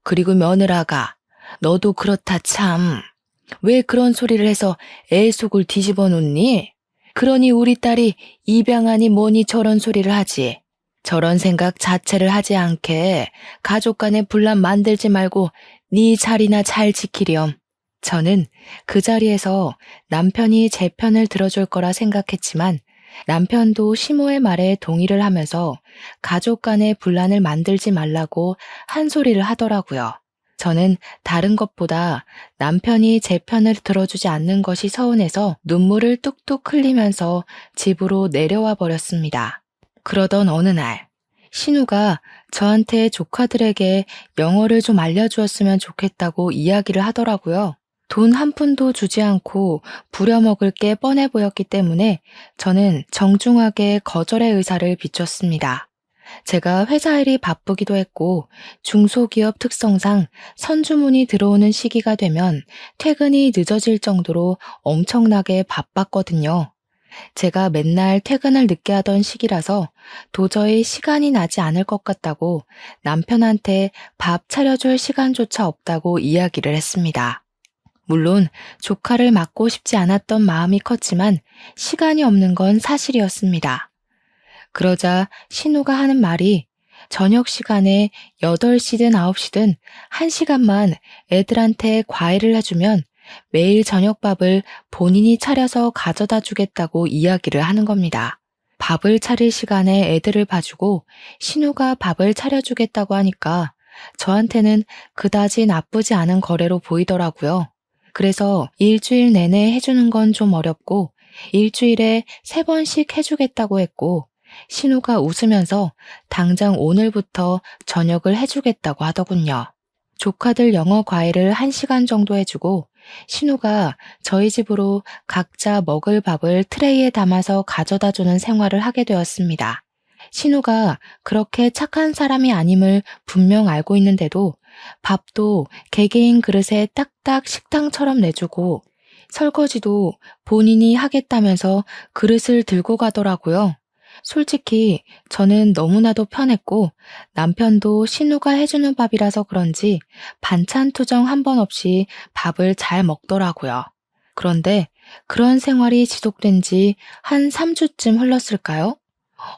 Speaker 1: 그리고 며느라가, 너도 그렇다 참. 왜 그런 소리를 해서 애 속을 뒤집어 놓니? 그러니 우리 딸이 입양하니 뭐니 저런 소리를 하지. 저런 생각 자체를 하지 않게 가족 간에 분란 만들지 말고 네 자리나 잘 지키렴. 저는 그 자리에서 남편이 제 편을 들어줄 거라 생각했지만 남편도 시모의 말에 동의를 하면서 가족 간의 분란을 만들지 말라고 한 소리를 하더라고요. 저는 다른 것보다 남편이 제 편을 들어주지 않는 것이 서운해서 눈물을 뚝뚝 흘리면서 집으로 내려와 버렸습니다. 그러던 어느 날, 신우가 저한테 조카들에게 영어를 좀 알려주었으면 좋겠다고 이야기를 하더라고요. 돈 한 푼도 주지 않고 부려먹을 게 뻔해 보였기 때문에 저는 정중하게 거절의 의사를 비췄습니다. 제가 회사 일이 바쁘기도 했고 중소기업 특성상 선주문이 들어오는 시기가 되면 퇴근이 늦어질 정도로 엄청나게 바빴거든요. 제가 맨날 퇴근을 늦게 하던 시기라서 도저히 시간이 나지 않을 것 같다고 남편한테 밥 차려줄 시간조차 없다고 이야기를 했습니다. 물론 조카를 맡고 싶지 않았던 마음이 컸지만 시간이 없는 건 사실이었습니다. 그러자 신우가 하는 말이 저녁 시간에 8시든 9시든 1시간만 애들한테 과외를 해주면 매일 저녁밥을 본인이 차려서 가져다 주겠다고 이야기를 하는 겁니다. 밥을 차릴 시간에 애들을 봐주고 신우가 밥을 차려주겠다고 하니까 저한테는 그다지 나쁘지 않은 거래로 보이더라고요. 그래서 일주일 내내 해주는 건 좀 어렵고 일주일에 3번씩 해주겠다고 했고 신우가 웃으면서 당장 오늘부터 저녁을 해주겠다고 하더군요. 조카들 영어 과외를 1시간 정도 해주고 신우가 저희 집으로 각자 먹을 밥을 트레이에 담아서 가져다 주는 생활을 하게 되었습니다. 신우가 그렇게 착한 사람이 아님을 분명 알고 있는데도 밥도 개개인 그릇에 딱딱 식당처럼 내주고 설거지도 본인이 하겠다면서 그릇을 들고 가더라고요. 솔직히 저는 너무나도 편했고 남편도 신우가 해주는 밥이라서 그런지 반찬 투정 한 번 없이 밥을 잘 먹더라고요. 그런데 그런 생활이 지속된 지 한 3주쯤 흘렀을까요?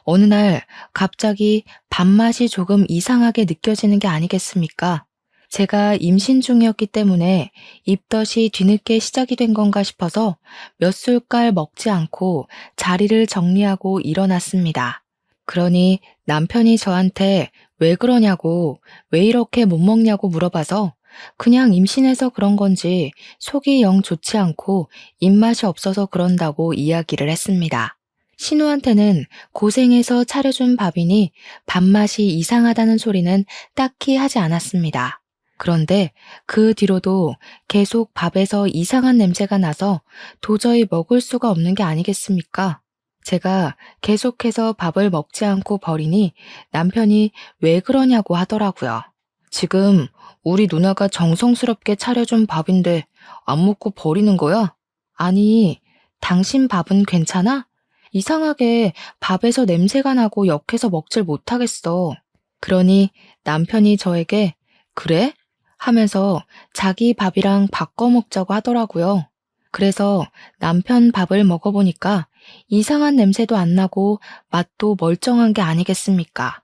Speaker 1: 어느 날 갑자기 밥맛이 조금 이상하게 느껴지는 게 아니겠습니까? 제가 임신 중이었기 때문에 입덧이 뒤늦게 시작이 된 건가 싶어서 몇 술깔 먹지 않고 자리를 정리하고 일어났습니다. 그러니 남편이 저한테 왜 그러냐고, 왜 이렇게 못 먹냐고 물어봐서 그냥 임신해서 그런 건지 속이 영 좋지 않고 입맛이 없어서 그런다고 이야기를 했습니다. 신우한테는 고생해서 차려준 밥이니 밥맛이 이상하다는 소리는 딱히 하지 않았습니다. 그런데 그 뒤로도 계속 밥에서 이상한 냄새가 나서 도저히 먹을 수가 없는 게 아니겠습니까? 제가 계속해서 밥을 먹지 않고 버리니 남편이 왜 그러냐고 하더라고요. 지금 우리 누나가 정성스럽게 차려준 밥인데 안 먹고 버리는 거야? 아니, 당신 밥은 괜찮아? 이상하게 밥에서 냄새가 나고 역해서 먹질 못하겠어. 그러니 남편이 저에게 그래? 하면서 자기 밥이랑 바꿔 먹자고 하더라고요. 그래서 남편 밥을 먹어보니까 이상한 냄새도 안 나고 맛도 멀쩡한 게 아니겠습니까?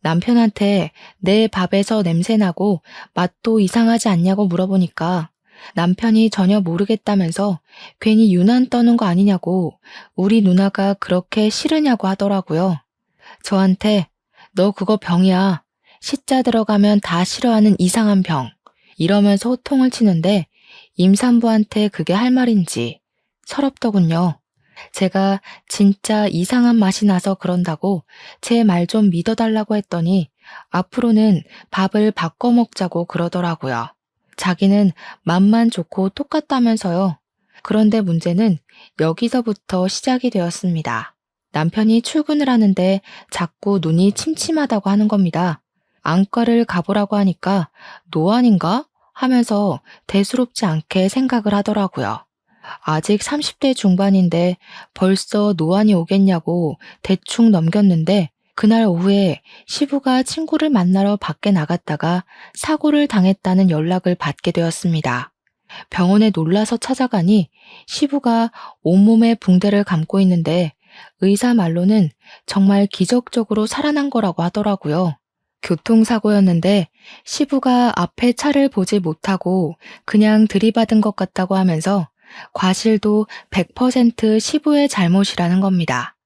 Speaker 1: 남편한테 내 밥에서 냄새 나고 맛도 이상하지 않냐고 물어보니까 남편이 전혀 모르겠다면서 괜히 유난 떠는 거 아니냐고 우리 누나가 그렇게 싫으냐고 하더라고요. 저한테 너 그거 병이야. 시자 들어가면 다 싫어하는 이상한 병. 이러면서 호통을 치는데 임산부한테 그게 할 말인지 서럽더군요. 제가 진짜 이상한 맛이 나서 그런다고 제 말 좀 믿어달라고 했더니 앞으로는 밥을 바꿔 먹자고 그러더라고요. 자기는 맛만 좋고 똑같다면서요. 그런데 문제는 여기서부터 시작이 되었습니다. 남편이 출근을 하는데 자꾸 눈이 침침하다고 하는 겁니다. 안과를 가보라고 하니까 노안인가? 하면서 대수롭지 않게 생각을 하더라고요. 아직 30대 중반인데 벌써 노안이 오겠냐고 대충 넘겼는데 그날 오후에 시부가 친구를 만나러 밖에 나갔다가 사고를 당했다는 연락을 받게 되었습니다. 병원에 놀라서 찾아가니 시부가 온몸에 붕대를 감고 있는데 의사 말로는 정말 기적적으로 살아난 거라고 하더라고요. 교통사고였는데 시부가 앞에 차를 보지 못하고 그냥 들이받은 것 같다고 하면서 과실도 100% 시부의 잘못이라는 겁니다.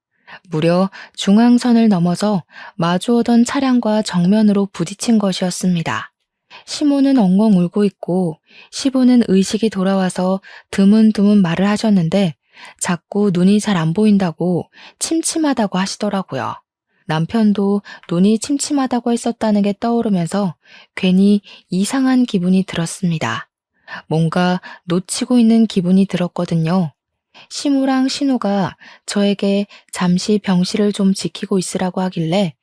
Speaker 1: 무려 중앙선을 넘어서 마주오던 차량과 정면으로 부딪힌 것이었습니다. 시모는 엉엉 울고 있고 시부는 의식이 돌아와서 드문드문 말을 하셨는데 자꾸 눈이 잘 안 보인다고 침침하다고 하시더라고요. 남편도 눈이 침침하다고 했었다는 게 떠오르면서 괜히 이상한 기분이 들었습니다. 뭔가 놓치고 있는 기분이 들었거든요. 시무랑 신우가 저에게 잠시 병실을 좀 지키고 있으라고 하길래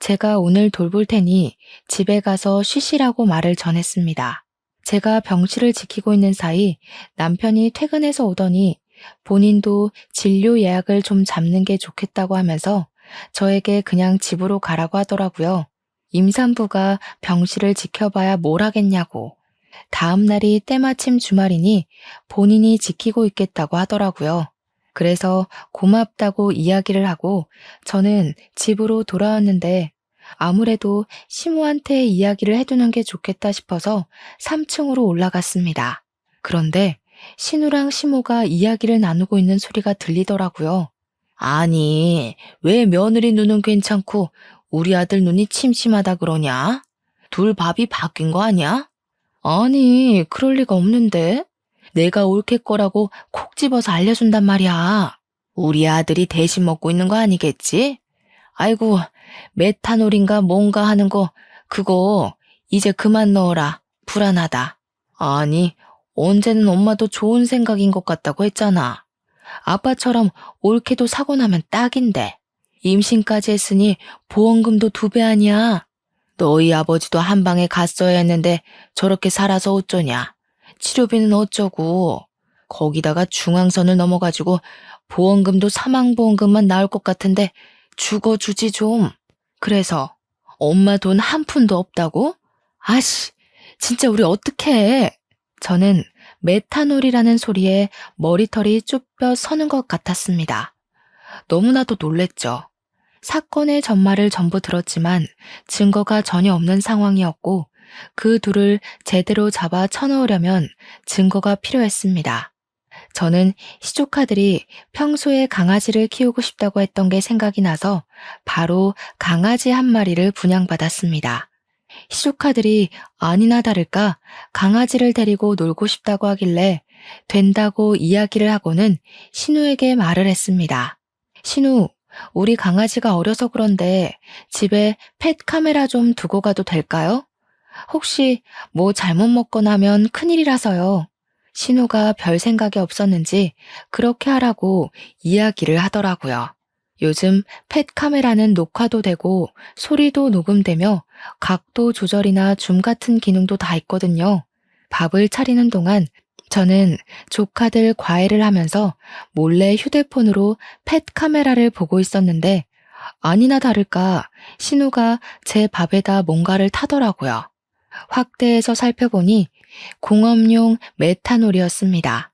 Speaker 1: 제가 오늘 돌볼 테니 집에 가서 쉬시라고 말을 전했습니다. 제가 병실을 지키고 있는 사이 남편이 퇴근해서 오더니 본인도 진료 예약을 좀 잡는 게 좋겠다고 하면서 저에게 그냥 집으로 가라고 하더라고요. 임산부가 병실을 지켜봐야 뭘 하겠냐고. 다음 날이 때마침 주말이니 본인이 지키고 있겠다고 하더라고요. 그래서 고맙다고 이야기를 하고 저는 집으로 돌아왔는데 아무래도 시모한테 이야기를 해두는 게 좋겠다 싶어서 3층으로 올라갔습니다. 그런데 신우랑 시모가 이야기를 나누고 있는 소리가 들리더라고요. 아니, 왜 며느리 눈은 괜찮고 우리 아들 눈이 침침하다 그러냐? 둘 밥이 바뀐 거 아니야? 아니, 그럴 리가 없는데. 내가 옳게 거라고 콕 집어서 알려준단 말이야. 우리 아들이 대신 먹고 있는 거 아니겠지? 아이고, 메탄올인가 뭔가 하는 거, 그거 이제 그만 넣어라. 불안하다. 아니, 언제는 엄마도 좋은 생각인 것 같다고 했잖아. 아빠처럼 옳게도 사고 나면 딱인데. 임신까지 했으니 보험금도 2배 아니야. 너희 아버지도 한 방에 갔어야 했는데 저렇게 살아서 어쩌냐. 치료비는 어쩌고. 거기다가 중앙선을 넘어가지고 보험금도 사망보험금만 나올 것 같은데 죽어주지 좀. 그래서 엄마 돈 한 푼도 없다고? 아씨, 진짜 우리 어떡해. 저는 메탄올이라는 소리에 머리털이 쭈뼛 서는 것 같았습니다. 너무나도 놀랬죠. 사건의 전말을 전부 들었지만 증거가 전혀 없는 상황이었고 그 둘을 제대로 잡아 쳐넣으려면 증거가 필요했습니다. 저는 시조카들이 평소에 강아지를 키우고 싶다고 했던 게 생각이 나서 바로 강아지 한 마리를 분양받았습니다. 시조카들이 아니나 다를까 강아지를 데리고 놀고 싶다고 하길래 된다고 이야기를 하고는 신우에게 말을 했습니다. 신우, 우리 강아지가 어려서 그런데 집에 펫 카메라 좀 두고 가도 될까요? 혹시 뭐 잘못 먹거나 하면 큰일이라서요. 신우가 별 생각이 없었는지 그렇게 하라고 이야기를 하더라고요. 요즘 펫 카메라는 녹화도 되고 소리도 녹음되며 각도 조절이나 줌 같은 기능도 다 있거든요. 밥을 차리는 동안 저는 조카들 과외를 하면서 몰래 휴대폰으로 펫 카메라를 보고 있었는데 아니나 다를까 신우가 제 밥에다 뭔가를 타더라고요. 확대해서 살펴보니 공업용 메탄올이었습니다.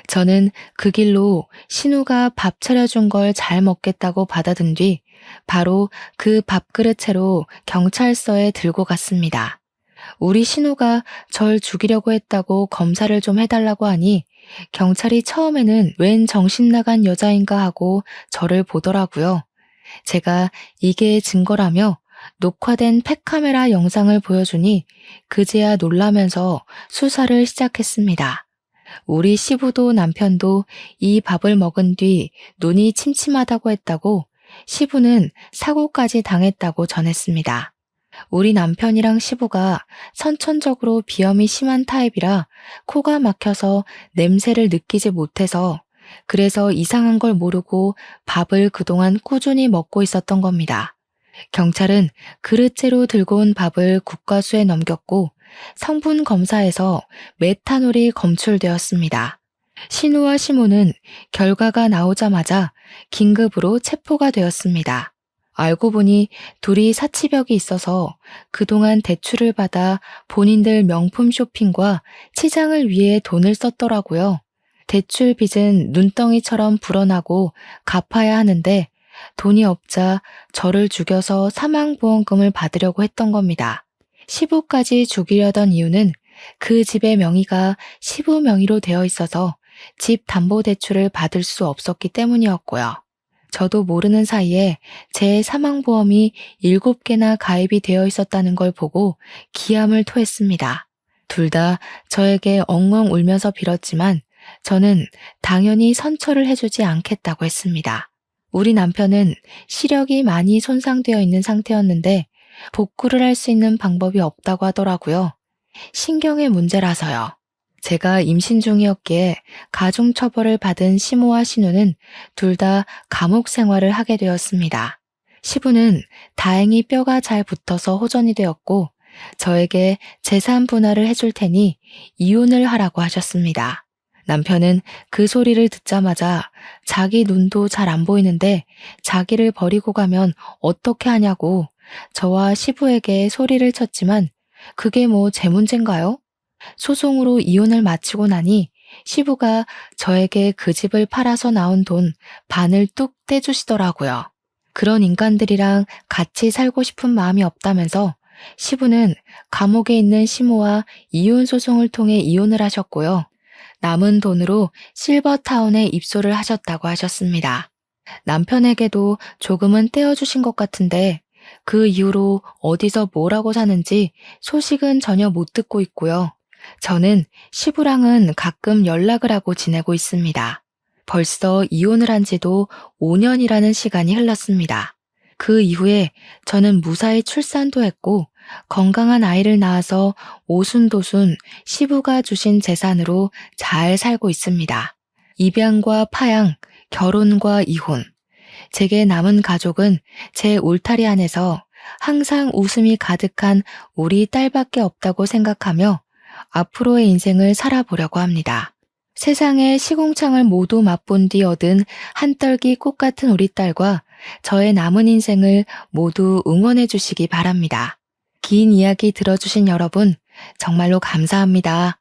Speaker 1: 저는 그 길로 신우가 밥 차려준 걸 잘 먹겠다고 받아든 뒤 바로 그 밥그릇 채로 경찰서에 들고 갔습니다. 우리 신우가 절 죽이려고 했다고 검사를 좀 해달라고 하니 경찰이 처음에는 웬 정신 나간 여자인가 하고 저를 보더라고요. 제가 이게 증거라며 녹화된 팩카메라 영상을 보여주니 그제야 놀라면서 수사를 시작했습니다. 우리 시부도 남편도 이 밥을 먹은 뒤 눈이 침침하다고 했다고 시부는 사고까지 당했다고 전했습니다. 우리 남편이랑 시부가 선천적으로 비염이 심한 타입이라 코가 막혀서 냄새를 느끼지 못해서 그래서 이상한 걸 모르고 밥을 그동안 꾸준히 먹고 있었던 겁니다. 경찰은 그릇째로 들고 온 밥을 국과수에 넘겼고 성분 검사에서 메탄올이 검출되었습니다. 신우와 시모는 결과가 나오자마자 긴급으로 체포가 되었습니다. 알고 보니 둘이 사치벽이 있어서 그동안 대출을 받아 본인들 명품 쇼핑과 치장을 위해 돈을 썼더라고요. 대출 빚은 눈덩이처럼 불어나고 갚아야 하는데 돈이 없자 저를 죽여서 사망보험금을 받으려고 했던 겁니다. 시부까지 죽이려던 이유는 그 집의 명의가 시부 명의로 되어 있어서 집 담보대출을 받을 수 없었기 때문이었고요. 저도 모르는 사이에 제 사망보험이 7개나 가입이 되어 있었다는 걸 보고 기함을 토했습니다. 둘 다 저에게 엉엉 울면서 빌었지만 저는 당연히 선처를 해주지 않겠다고 했습니다. 우리 남편은 시력이 많이 손상되어 있는 상태였는데 복구를 할 수 있는 방법이 없다고 하더라고요. 신경의 문제라서요. 제가 임신 중이었기에 가중처벌을 받은 시모와 신우는 둘 다 감옥 생활을 하게 되었습니다. 시부는 다행히 뼈가 잘 붙어서 호전이 되었고 저에게 재산 분할을 해줄 테니 이혼을 하라고 하셨습니다. 남편은 그 소리를 듣자마자 자기 눈도 잘 안 보이는데 자기를 버리고 가면 어떻게 하냐고 저와 시부에게 소리를 쳤지만 그게 뭐 제 문제인가요? 소송으로 이혼을 마치고 나니 시부가 저에게 그 집을 팔아서 나온 돈 반을 뚝 떼주시더라고요. 그런 인간들이랑 같이 살고 싶은 마음이 없다면서 시부는 감옥에 있는 시모와 이혼 소송을 통해 이혼을 하셨고요. 남은 돈으로 실버타운에 입소를 하셨다고 하셨습니다. 남편에게도 조금은 떼어주신 것 같은데 그 이후로 어디서 뭐라고 사는지 소식은 전혀 못 듣고 있고요. 저는 시부랑은 가끔 연락을 하고 지내고 있습니다. 벌써 이혼을 한 지도 5년이라는 시간이 흘렀습니다. 그 이후에 저는 무사히 출산도 했고 건강한 아이를 낳아서 오순도순 시부가 주신 재산으로 잘 살고 있습니다. 입양과 파양, 결혼과 이혼. 제게 남은 가족은 제 울타리 안에서 항상 웃음이 가득한 우리 딸밖에 없다고 생각하며 앞으로의 인생을 살아보려고 합니다. 세상의 시궁창을 모두 맛본 뒤 얻은 한떨기 꽃 같은 우리 딸과 저의 남은 인생을 모두 응원해 주시기 바랍니다. 긴 이야기 들어주신 여러분, 정말로 감사합니다.